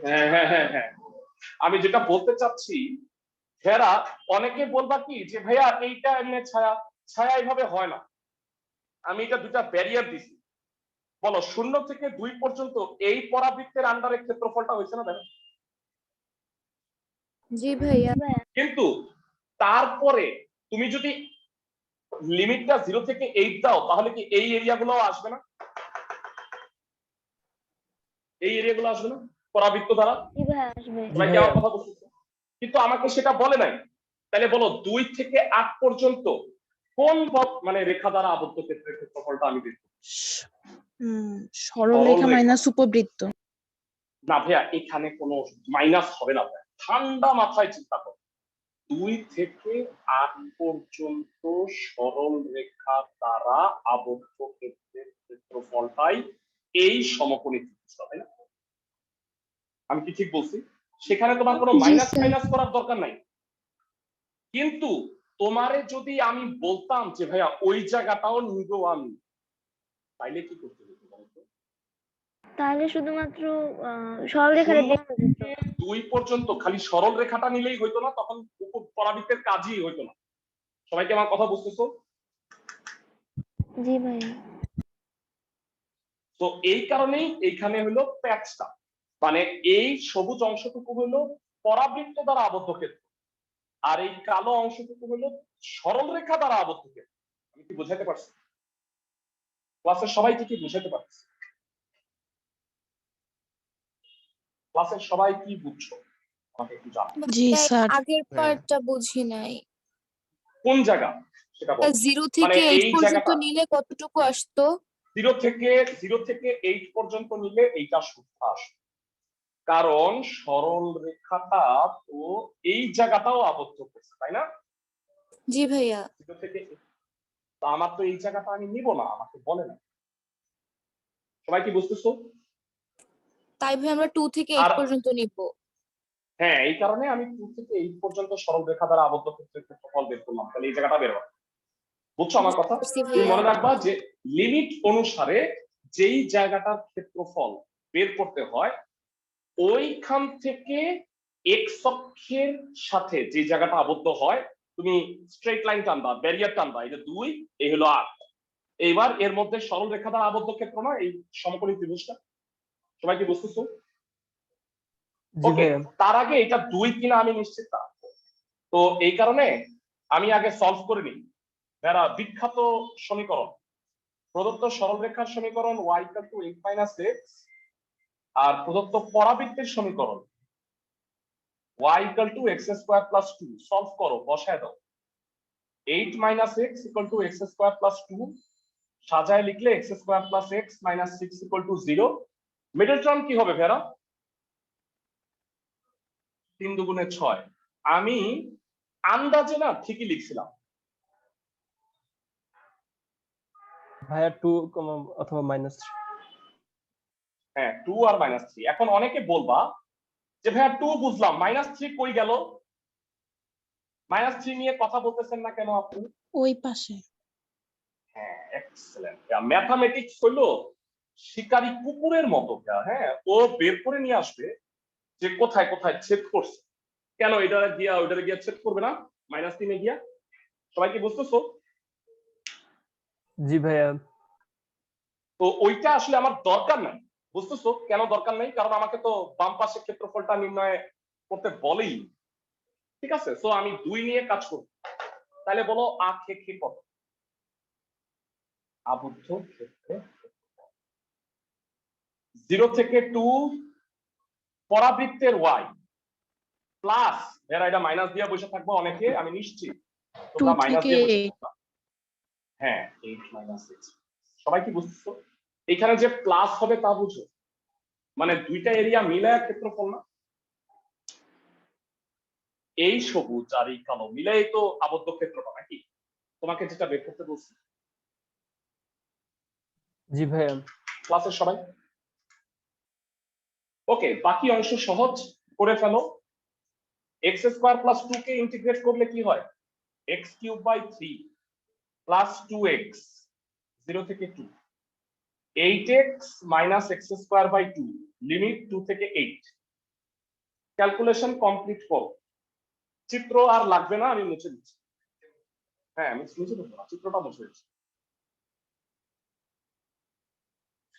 হ্যাঁ, আমি যেটা বলতে চাচ্ছি, হেরা অনেকে বলবা কি যে ভাইয়া এইটা এমনি ছায়া, ছায়া এইভাবে হয় না, আমি এটা দুটা ব্যারিয়ার দিছি। বলো 0 থেকে 2 পর্যন্ত এই পরাবৃত্তের আন্ডারে ক্ষেত্রফলটা হয়েছে না? দেখো জি ভাইয়া। কিন্তু তারপরে তুমি যদি লিমিটটা 0 থেকে 8 দাও, তাহলে কি এই এরিয়াগুলো আসবে না? এই এরিয়াগুলো আসবে না পরাবৃত্ত দ্বারা? সবাই কি আমার কথা বুঝতেছে? কিন্তু আমাকে সেটা বলে নাই। তাহলে বলো 2 থেকে 8 পর্যন্ত কোন মানে রেখা দ্বারা আবদ্ধ ক্ষেত্রের ক্ষেত্রফলটা আমি দেখব? সরলরেখা মাইনাস উপবৃত্ত। না ভাইয়া, এখানে কোনো মাইনাস হবে না ভাইয়া, ঠান্ডা মাথায় চিন্তা করো। 2 থেকে 8 পর্যন্ত সরল রেখা দ্বারা আবদ্ধ ক্ষেত্রের ক্ষেত্রফলটাই এই সমকোণী ত্রিভুজ, তাই না? আমি কি ঠিক বলছি? সেখানে তোমার কোনো মাইনাস মাইনাস করার দরকার নাই। কিন্তু তোমারে যদি আমি বলতাম যে ভাইয়া ওই জায়গাটাও নিব আমি, তাইলে কি করতে হতো বলতো? তাহলে শুধুমাত্র সরল রেখাটা দেখতে হতো। 2 পর্যন্ত খালি সরল রেখাটা নিলেই হইতো না, তখন পরাবৃত্তের কাজই হইতো না। সবাইকে আমার কথা বুঝতেছো? জি ভাইয়া। তো এই কারণেই এইখানে হলো প্যাচটা, মানে এই সবুজ অংশটুকু হলো পরাবৃত্ত দ্বারা আবদ্ধ ক্ষেত্র, আর এই কালো অংশটুকু হলো সরল রেখা দ্বারা আবদ্ধ ক্ষেত্র। আমি কি বোঝাতে পারছি? ক্লাসের সবাইকে কি বোঝাতে পারছি? ক্লাসের সবাই কি বুঝছো আমাকে একটু জানাও। জি স্যার। আগের পার্টটা বুঝি নাই। কোন জায়গা সেটা বলো। 0 মানে থেকে 8 এই পর্যন্ত জায়গাটা নিলে কতটুকু আসতো? 0 থেকে 8 পর্যন্ত নিলে এইটা সূত্র আসবে, কারণ সরল রেখাটা তো এই জায়গাটাও আবদ্ধ করছে, তাই না? জি ভাইয়া। 0 থেকে তো আমার তো এই জায়গাটা আমি নিব না, আমাকে বলে না। সবাই কি বুঝতেছো? তাই ভাই আমরা 2 থেকে 8 পর্যন্ত নিব। হ্যাঁ, এই কারণে আমি 2 থেকে 8 পর্যন্ত সরল রেখা দ্বারা আবদ্ধ ক্ষেত্রের ক্ষেত্রফল বের করলাম, তাহলে এই জায়গাটা বের হবে। বুঝছো আমার কথা? তুমি মনে রাখবা যে লিমিট অনুসারে যেই জায়গাটার ক্ষেত্রফল বের করতে হয়, ওইখান থেকে এক্স অক্ষের সাথে যে জায়গাটা আবদ্ধ হয় তুমি স্ট্রেট লাইন টানবা, ব্যারিয়ার টানবা, এই যে 2, এই হলো 8। এইবার এর মধ্যে সরল রেখা দ্বারা আবদ্ধ ক্ষেত্র না এই সমকোণী ত্রিভুজটা, সবাই কি বুঝতেছো? জি ওকে, ভাইয়া। তার আগে এটা 2 কিনা আমি নিশ্চিত না, তো এই কারণে আমি আগে সলভ করে নিই। যারা বিখ্যাত সমীকরণ, প্রদত্ত সরলরেখার সমীকরণ y = 8 - x, আর প্রদত্ত পরাবৃত্তের সমীকরণ y = x² + 2 সলভ করো, বসায় দাও। 8 - x = x² + 2 সাজায় লিখলে x² + x - 6 = 0। মিডল টার্ম কি হবে ভেরা? 3 × 2 = 6। আমি আন্দাজে না ঠিকই লিখছিলাম। ভাইয়া 2 অথবা -3। হ্যাঁ, 2 আর -3। এখন অনেকে বলবা যে ভাইয়া 2 বুঝলাম, -3 কই গেল? -3 নিয়ে কথা বলতেছেন না কেন আপনি? ওই পাশে। হ্যাঁ, এক্সেলেন্ট। ম্যাথমেটিক্স হলো শিকারী কুকুরের মতো। হ্যাঁ, ও বের করে নিয়ে আসবে যে কোথায় কোথায় ছেদ করছে। কেন এটা গিয়া ওইটারে গিয়া ছেদ করবে না -3 এ গিয়া? সবাই কি বুঝতেছো? জি ভাইয়া। তো ওইটা আসলে আমার দরকার নাই, বুঝতেছো কেন দরকার নাই? কারণ আমাকে তো বাম পাশের ক্ষেত্রফলটা নির্ণয় করতে বলেই, ঠিক আছে? সো আমি 2 নিয়ে কাজ করব। তাহলে বলো আ খে খে কত? আবদ্ধ ক্ষেত্রে 0 থেকে 2 পরাবৃত্তের y প্লাস, এরা এটা মাইনাস দিয়ে বসে থাকবো অনেকে, আমি নিশ্চিত 2 তোমরা মাইনাস থেকে দিয়ে বসে 8। থাকবা। হ্যাঁ, 8 - 6। সবাই কি বুঝতেছো? এখানে যে প্লাস হবে তা বুঝো, মানে দুইটা এরিয়া মিলায় ক্ষেত্রফল না? এই সবুজ আর এই কালো মিলাই তো আবদ্ধ ক্ষেত্রটা নাকি? তোমাকে যেটা বের করতে বলছি। জি ভাইয়া। ক্লাসের সবাই ওকে? বাকি অংশ সহজ করে ফেলো। x² + 2 কে ইন্টিগ্রেট করলে কি হয়? x³/3 + 2x 0 থেকে 2, 8x - x²/2 লিমিট 2 থেকে 8। ক্যালকুলেশন কমপ্লিট করো। চিত্র আর লাগবে না, আমি মুছে দিচ্ছি। হ্যাঁ, আমি মুছে দেবো না, চিত্রটা মুছে দিচ্ছি।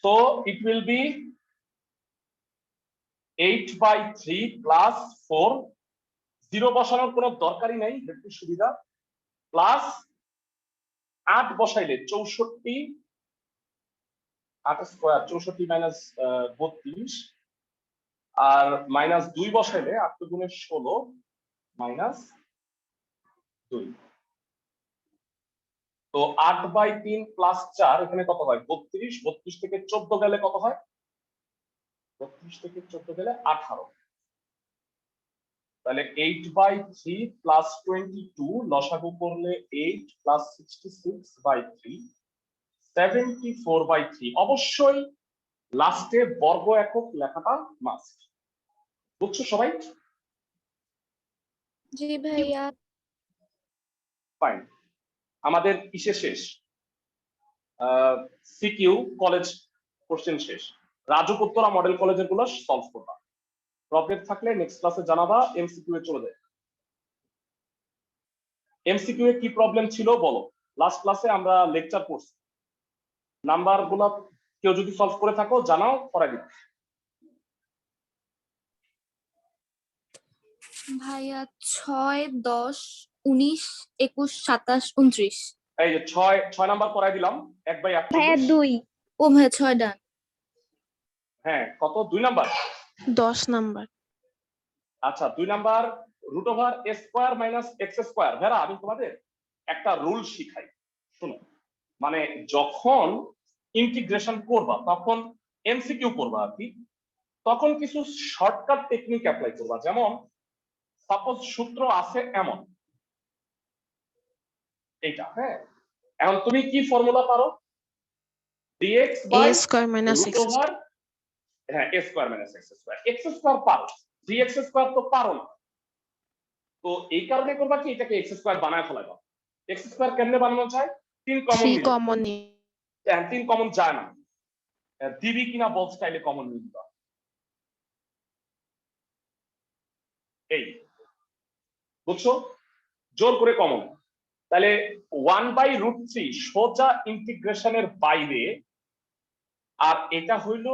So it will be 8/3 + 4, 0 বসানোর কোনো দরকারই নাই, একটু সুবিধা, প্লাস 8 বসাইলে 64, 8² 64 - 32, আর -2 বসাইলে 8 × 16 - 2। তো 8/3 + 4 এখানে কত হয়? 32। 32 থেকে 14 গেলে কত হয়? 32 থেকে 14 গেলে 18। তাহলে 8/3 + 22 লসাগু করলে 8 + 66/3 74/3। অবশ্যই লাস্টে বর্গ একক লেখাটা মাস্ট। বুঝছো সবাই? জি ভাইয়া। ফাইন। আমাদের কিসে শেষ? সিকিউ কলেজ কোশ্চেন শেষ। রাজু উত্তরা মডেল কলেজের গুলো সলভ করবা। প্রবলেম থাকলে নেক্সট ক্লাসে জানাবা। এমসিকিউ এ চলে যায়। এমসিকিউ এ কি প্রবলেম ছিল বলো? লাস্ট ক্লাসে আমরা লেকচার করছি, নাম্বার গুলো কেউ যদি সলভ করে থাকো জানাও, করাই দিই। ভাইয়া 6, 10, 19, 21, 27, 29। এই যে 6 নাম্বার করাই দিলাম 1/48। ভাইয়া 2। ও ভাইয়া 6 ডান। হ্যাঁ, কত? 2 নাম্বার। 10 নাম্বার। আচ্ছা, 2 নাম্বার √(a² - x²। ভেরা, আমি তোমাদের একটা রুল শিখাই, শুনো। মানে যখন ইন্টিগ্রেশন করবা তখন এমসিকিউ করবা আর কি, তখন কিছু শর্টকাট টেকনিক অ্যাপ্লাই করবা। যেমন সাপোজ সূত্র আছে এমন, এইটা, হ্যাঁ, এখন তুমি কি ফর্মুলা পারো? dx a² by - x²। √, হ্যাঁ, a² - x²। x² পারো, dx² তো পারো না। তো এই কারণে করবা কি, এটাকে x² বানায় ফেলাবা। x² কেমনে বানানো যায়? 3 কমন 3 নিবে। কমন। 3 কমন যায় না, দিবি কিনা বল স্টাইলে কমন নিবা। এই বুঝছো? জোর করে কমন, তাহলে 1/√3 সোজা ইন্টিগ্রেশনের বাইরে, আর এটা হইল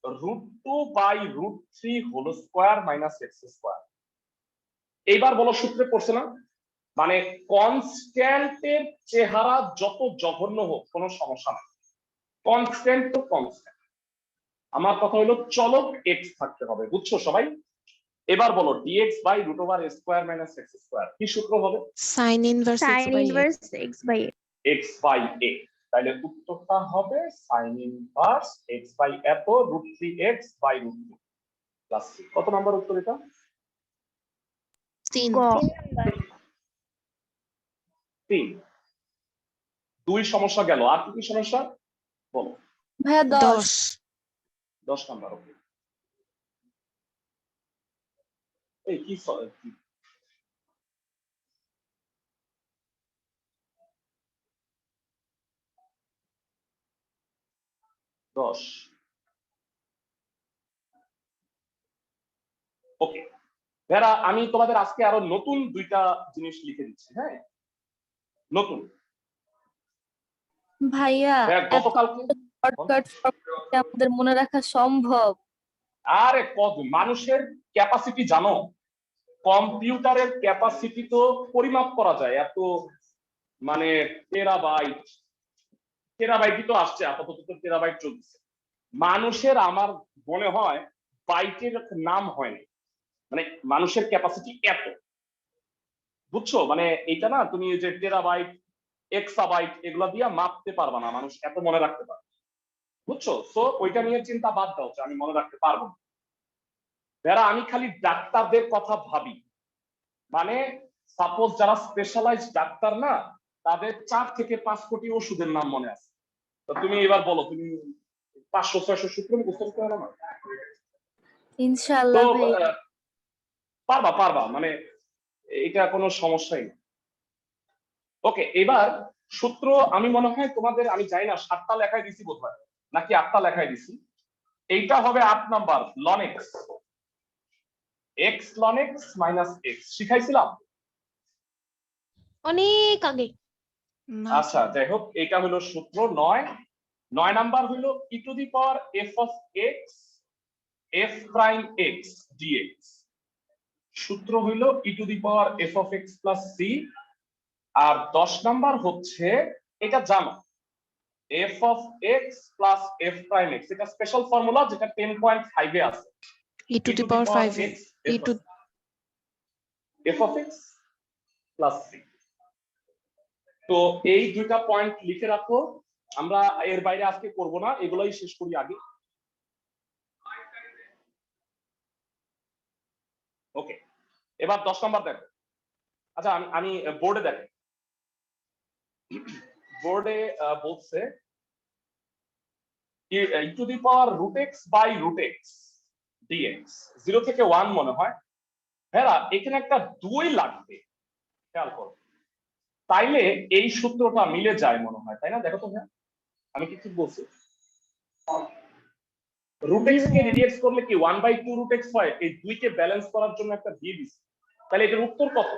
√2/√3 whole square minus x square. এইবার বলো সূত্রে পড়ছে না, মানে কনস্ট্যান্টের চেহারা যত জঘন্য হোক কোনো সমস্যা নাই, কনস্ট্যান্ট তো কনস্ট্যান্ট। আমার কথা হলো চলক এক্স থাকতে হবে, বুঝছো সবাই? এবার বলো dx/√a square minus x square কি সূত্র হবে? Sign inverse sign inverse x/a। x/a, তাহলে উত্তরটা হবে সাইন ইনভার্স x/a এত √3x/√2 প্লাস c। কত নাম্বার উত্তর এটা? 3 গ নাম্বার। 3। 2 সমস্যা গেল, আর কি সমস্যা বলো? ভাইয়া 10 10 নাম্বার। ওকে, এই কি 10। ওকে ভেরা, আমি তোমাদের আজকে আরো নতুন 2টা জিনিস লিখে দিচ্ছি। হ্যাঁ, নতুন। ভাইয়া হ্যাঁ, গতকালকে শর্টকাট আমাদের মনে রাখা সম্ভব? আরে মানুষের ক্যাপাসিটি জানো? কম্পিউটারের ক্যাপাসিটি পরিমাপ করা যায়, এত মানে টেরাবাইটই তো আসছে, আপাতত তো টেরাবাইট চলছে। মানুষের আমার মনে হয় বাইটের নাম হয়নি, মানে মানুষের ক্যাপাসিটি এত, বুঝছো? মানে এটা না, তুমি যে টেরাবাইট এক্সাবাইট এগুলা দিয়ে মাপতে পারবা না, মানুষ এত মনে রাখতে পারবে, বুঝছো? সো ওইটা নিয়ে চিন্তা বাদ দাও যে আমি মনে রাখতে পারবো না। যারা আমি খালি ডাক্তারদের কথা ভাবি, মানে সাপোজ যারা স্পেশালাইজড ডাক্তার না, তাদের 4 থেকে 5 কোটি ওষুধের নাম মনে আছে। তো তুমি এবার বলো, তুমি 500-600 সূত্র মুখস্থ করতে পারো না? ইনশাআল্লাহ তো ভাইয়া। পারবা, মানে এটা কোনো সমস্যাই না। ওকে, এবার সূত্র আমি মনে হয় তোমাদের, আমি জানি না 7টা লেখায় দিছি বোধহয় নাকি 8টা লেখায় দিছি। এইটা হবে 8 number, ln x ln x minus x শিখাইছিলাম অনেক আগে। আচ্ছা, যাই হোক, এটা হলো সূত্র 9 নাম্বার হলো e to the power f of x f prime x dx, সূত্র হইল e to the power f of x plus c। আর 10 নাম্বার হচ্ছে, এটা জানো, f of x plus f prime x, এটা স্পেশাল ফর্মুলা যেটা 10.5 এ আছে, e to the power 5 e to f of x plus c। তো এই 2টা পয়েন্ট লিখে রাখো, আমরা এর বাইরে আজকে করব না, এগুলাই শেষ করি আগে। ওকে, এবার 10 নাম্বার দেখো। আচ্ছা, আমি বোর্ডে দেখো, বোর্ডে বলছে e to the power √x/√x dx 0 থেকে 1 মনে হয়। হ্যাঁ, এখানে একটা 2 লাগবে, খেয়াল করো, তাইলে এই সূত্রটা মিলে যায় মনে হয়, তাই না? দেখো তো হ্যাঁ, আমি কি ঠিক বলছি? √x কে রিডিউস করলে কি 1/2√x হয়? এই 2 কে ব্যালেন্স করার জন্য একটা দিয়ে দিছি, তাহলে এটার উত্তর কত?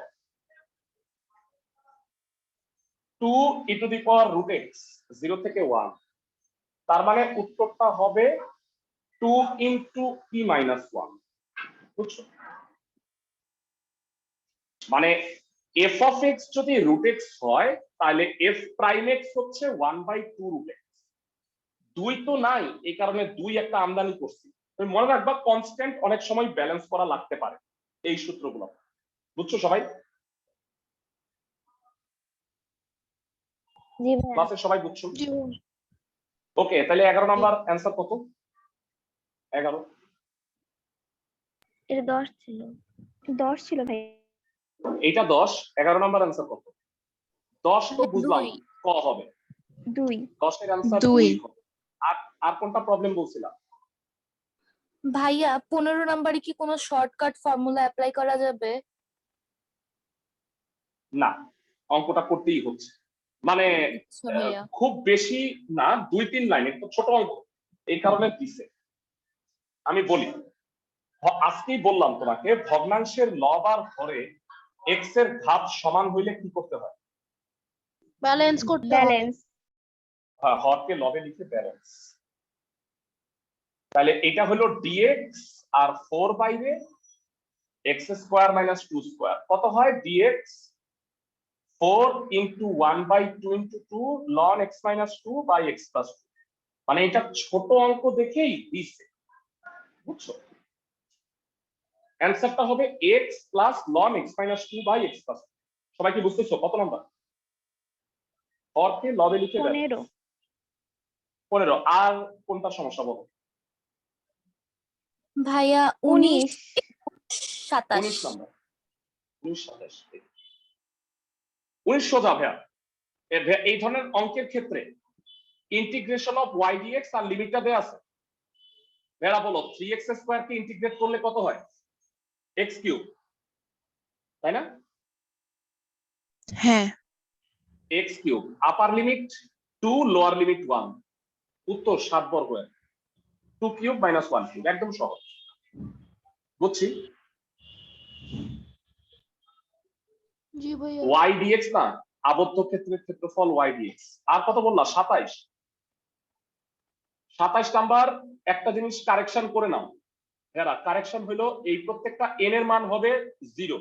2 e to the power √x 0 থেকে 1, তার মানে উত্তরটা হবে 2 ইনটু e মাইনাস 1, বুঝছো? মানে f অফ x যদি √x হয়, তাহলে f প্রাইম x হচ্ছে 1/2√x। 2 তো নাই, এই কারণে 2 একটা আমদানি করছি। তুমি মনে রাখবা, কনস্ট্যান্ট অনেক সময় ব্যালেন্স করা লাগতে পারে এই সূত্রগুলো, বুঝছো সবাই? জি ভাইয়া। ক্লাসে সবাই বুঝছো? ওকে, তাহলে 11 নাম্বার অ্যান্সার কত? 11। এটা 10 ছিল। 10 ছিল ভাই। এইটা 10, 11 নাম্বার অ্যান্সার কত? 10 তো বুঝলাম, ক হবে 2। 10 এর অ্যান্সার 2 2 হবে। আর কোনটা প্রবলেম বলছিলাম? ভাইয়া 15 নম্বরে কি কোনো শর্টকাট ফর্মুলা অ্যাপ্লাই করা যাবে? না, অঙ্কটা করতেই হচ্ছে, মানে আচ্ছা ভাইয়া। খুব বেশি না, 2-3 লাইন, একটু ছোট অঙ্ক, এই কারণে দিছে। আমি বলি, আজকেই বললাম তোমাকে, ভগ্নাংশের লব আর হরে এক্স এর ঘাত সমান হইলে কি করতে হয়? ব্যালেন্স করতে হবে। ব্যালেন্স। হ্যাঁ, হরকে লবে লিখে ব্যালেন্স। তাহলে এটা হলো ডিএক্স আর 4 বাইরে এক্স স্কোয়ার মাইনাস 2 স্কোয়ার কত হয়? ডিএক্স 4 ইন্টু 1/2 ইন্টু 2 লন x minus 2 by x plus 2। মানে এটা ছোট অঙ্ক দেখেই দিছে, বুঝছো? অ্যান্সারটা হবে x plus ln x minus 2 by x plus 2। সবাই কি বুঝতেছো? কত নাম্বার? হরকে লবে লিখে 15। 15। আর কোনটা সমস্যা বলো? ভাইয়া 19 27 19 নাম্বার। 19 27। 19 সোজা ভাইয়া। এই ধরনের অঙ্কের ক্ষেত্রে ইন্টিগ্রেশন অফ ওয়াই ডিএক্স আর লিমিটটা দেয়া আছে। ভাইয়া বলো 3x স্কয়ার কে ইন্টিগ্রেট করলে কত হয়? x কিউব, তাই না? হ্যাঁ x কিউব আপার লিমিট 2 লোয়ার লিমিট 1, উত্তর 7 বর্গ। 2 কিউব মাইনাস 1 কিউব, একদম সহজ। বুঝছি? জি ভাইয়া। y dx না, আবদ্ধ ক্ষেত্রের ক্ষেত্রফল y dx। আর কত বললা? 27। 27 নাম্বার। একটা জিনিস কারেকশন করে নাও হেরা, কারেকশন হলো এই প্রত্যেকটা n এর মান হবে 0,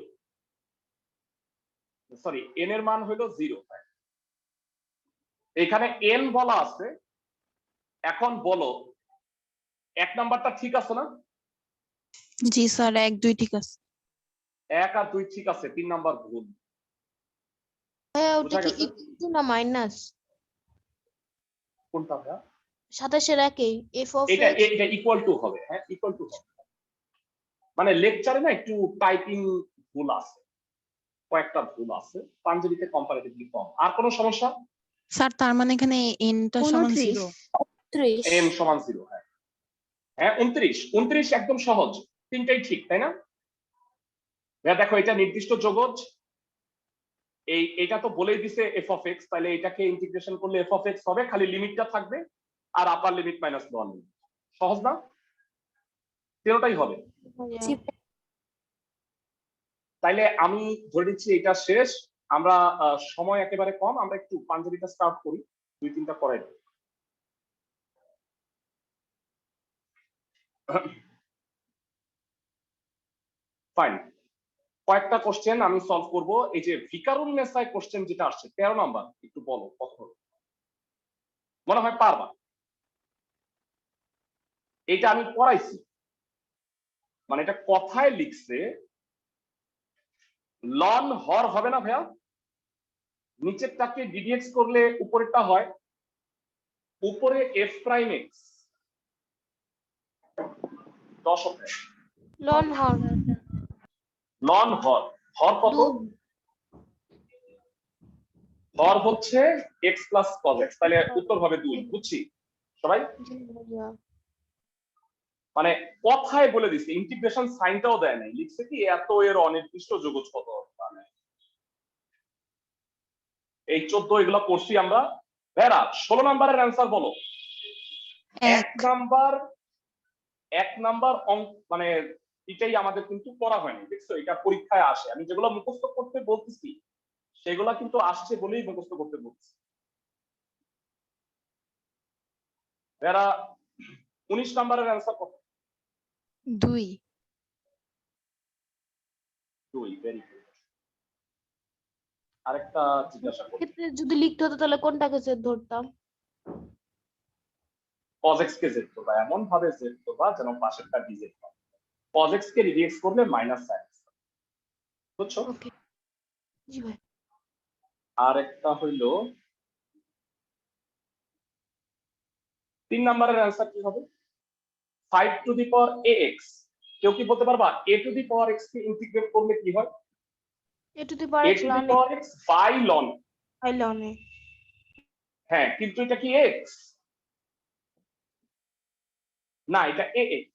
সরি n এর মান হলো 0। এখানে n বলা আছে। এখন বলো 1 নাম্বারটা ঠিক আছে না? জি স্যার 1 2 ঠিক আছে 1 আর 2 ঠিক আছে, 3 নাম্বার ভুল। ভাইয়া ওটা বুঝা কি গেছে? ইকুয়াল না মাইনাস? কোনটা ভাইয়া? 27 এর একই এফ অফ এটা এক্স। এটা ইকুয়াল টু হবে। হ্যাঁ, ইকুয়াল টু হবে। মানে লেকচারে না একটু টাইপিং ভুল আছে, কয়েকটা ভুল আছে, পাঞ্জাবিতে কম্পারেটিভলি কম। আর কোনো সমস্যা? স্যার তার মানে এখানে n টা সমান 29। 0 30 m সমান 0। হ্যাঁ হ্যাঁ 29। 29 একদম সহজ, তিনটাই ঠিক, তাই না? ভাইয়া দেখো এটা নির্দিষ্ট যোগজ। এটা তো বলেই দিছে f অফ x, তাহলে এটাকে ইন্টিগ্রেশন করলে f অফ x হবে, খালি লিমিটটা থাকবে আর upper limit minus lower limit. সহজ না? তিনটাই হবে। জি তাইলে আমি ধরে নিচ্ছি এটা শেষ। আমরা সময় একেবারে কম, আমরা একটু পাঞ্জাবিটা স্টার্ট করি, 2-3টা করাই দেব। ফাইন। কয়েকটা কোশ্চেন আমি সলভ করব। এই যে ভিকারুন নেসাই কোশ্চেন যেটা আসছে 13 নাম্বার, একটু বলো কত হলো? মনে হয় পারবা। এটা আমি পড়াইছি, মানে এটা কথায় লিখছে। লন হর হবে না ভাইয়া? নিচেরটাকে ডিডিএক্স করলে উপরেরটা হয়, উপরে এফ প্রাইম এক্স 10 হবে। লন হর লন হর, হর কত? 2। হর হচ্ছে x প্লাস cos x, তাহলে উত্তর হবে 2। বুঝছি সবাই? জি ভাইয়া। মানে কথায় বলে দিচ্ছে, ইন্টিগ্রেশন সাইনটাও দেয় নাই, লিখছে কি এত এর অনির্দিষ্ট যোগজ কত। মানে এই 14 এগুলো করছি আমরা। ভেরা 16 নাম্বারের অ্যান্সার বলো। 1 নাম্বার অঙ্ক, মানে এটাই আমাদের কিন্তু পড়া হয়নি, দেখছো? এটা পরীক্ষায় আসে। আমি যেগুলো মুখস্থ করতে বলতেছি সেগুলা কিন্তু আসছে বলেই মুখস্থ করতে বলছি। ভেরা 19 নাম্বারের অ্যান্সার কত? 2 2। Very good. আরেকটা জিজ্ঞাসা করি, ক্ষেত্রে যদি লিখতে হতো তাহলে কোনটাকে সেট ধরতাম? cos x কে z করবা, এমন ভাবে z করবা যেন পাশেরটা dz হয়। cos x কে রিডিউস করলে মাইনাস sin x, বুঝছো? ওকে জি ভাই। আর একটা হইলো 3 নাম্বারের অ্যান্সার কি হবে? 5 টু দি পাওয়ার ax। কেউ কি বলতে পারবা a to the power x কে ইন্টিগ্রেট করলে কি হয়? A to the power a x to the ln power x by ln। I ln a. হ্যাঁ, কিন্তু এটা কি x? না, এটা ax।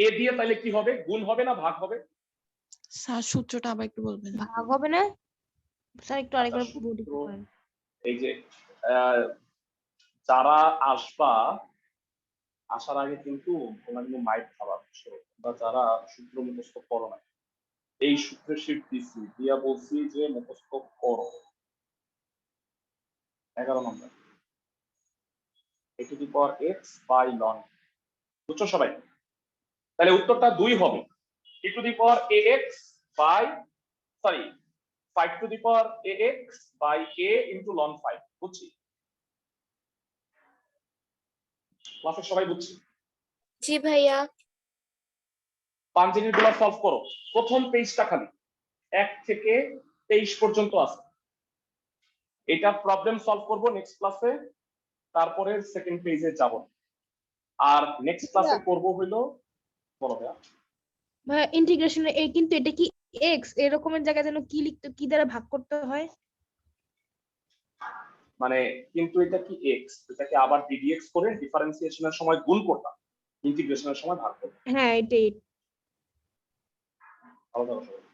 a দিয়ে তাহলে কি হবে? গুণ হবে না ভাগ হবে? স্যার সূত্রটা আবার একটু বলবেন ভাগ হবে না স্যার? একটু আরেকবার আচ্ছা, বলতে সূত্র পারেন? এই যে যারা আসবা, আসার আগে কিন্তু তোমরা কিন্তু মাইক খাওয়া, বা যারা সূত্র মুখস্থ করো না, এই সূত্রের শীট দিছি, দিয়া বলছি যে মুখস্থ করো। 11 নম্বর a to the power x by ln, বুঝছো সবাই? তাহলে উত্তরটা 2 হবে, a to the power ax by 5 to the power ax by a into ln 5, বুঝছি? ক্লাসে সবাই বুঝছি? জি ভাইয়া। পাঞ্জেরির গুলা সলভ করো। প্রথম পেজটা খালি 1 থেকে 23 পর্যন্ত আছে। এটা প্রবলেম সলভ করব নেক্সট ক্লাসে, তারপরে সেকেন্ড পেজে যাব। আর নেক্সট ক্লাসে করব হইলো, বলো ভাইয়া। ভাইয়া ইন্টিগ্রেশনে এই কিন্তু এটা কি এক্স এরকমের জায়গায় যেন কি লিখতে কি দ্বারা ভাগ করতে হয়? মানে কিন্তু এটা কি এক্স, এটাকে আবার ডিডিএক্স করে ডিফারেন্সিয়েশনের সময় গুণ করতাম, ইন্টিগ্রেশনের সময় ভাগ করতাম। হ্যাঁ এটাই। আলাদা কথা।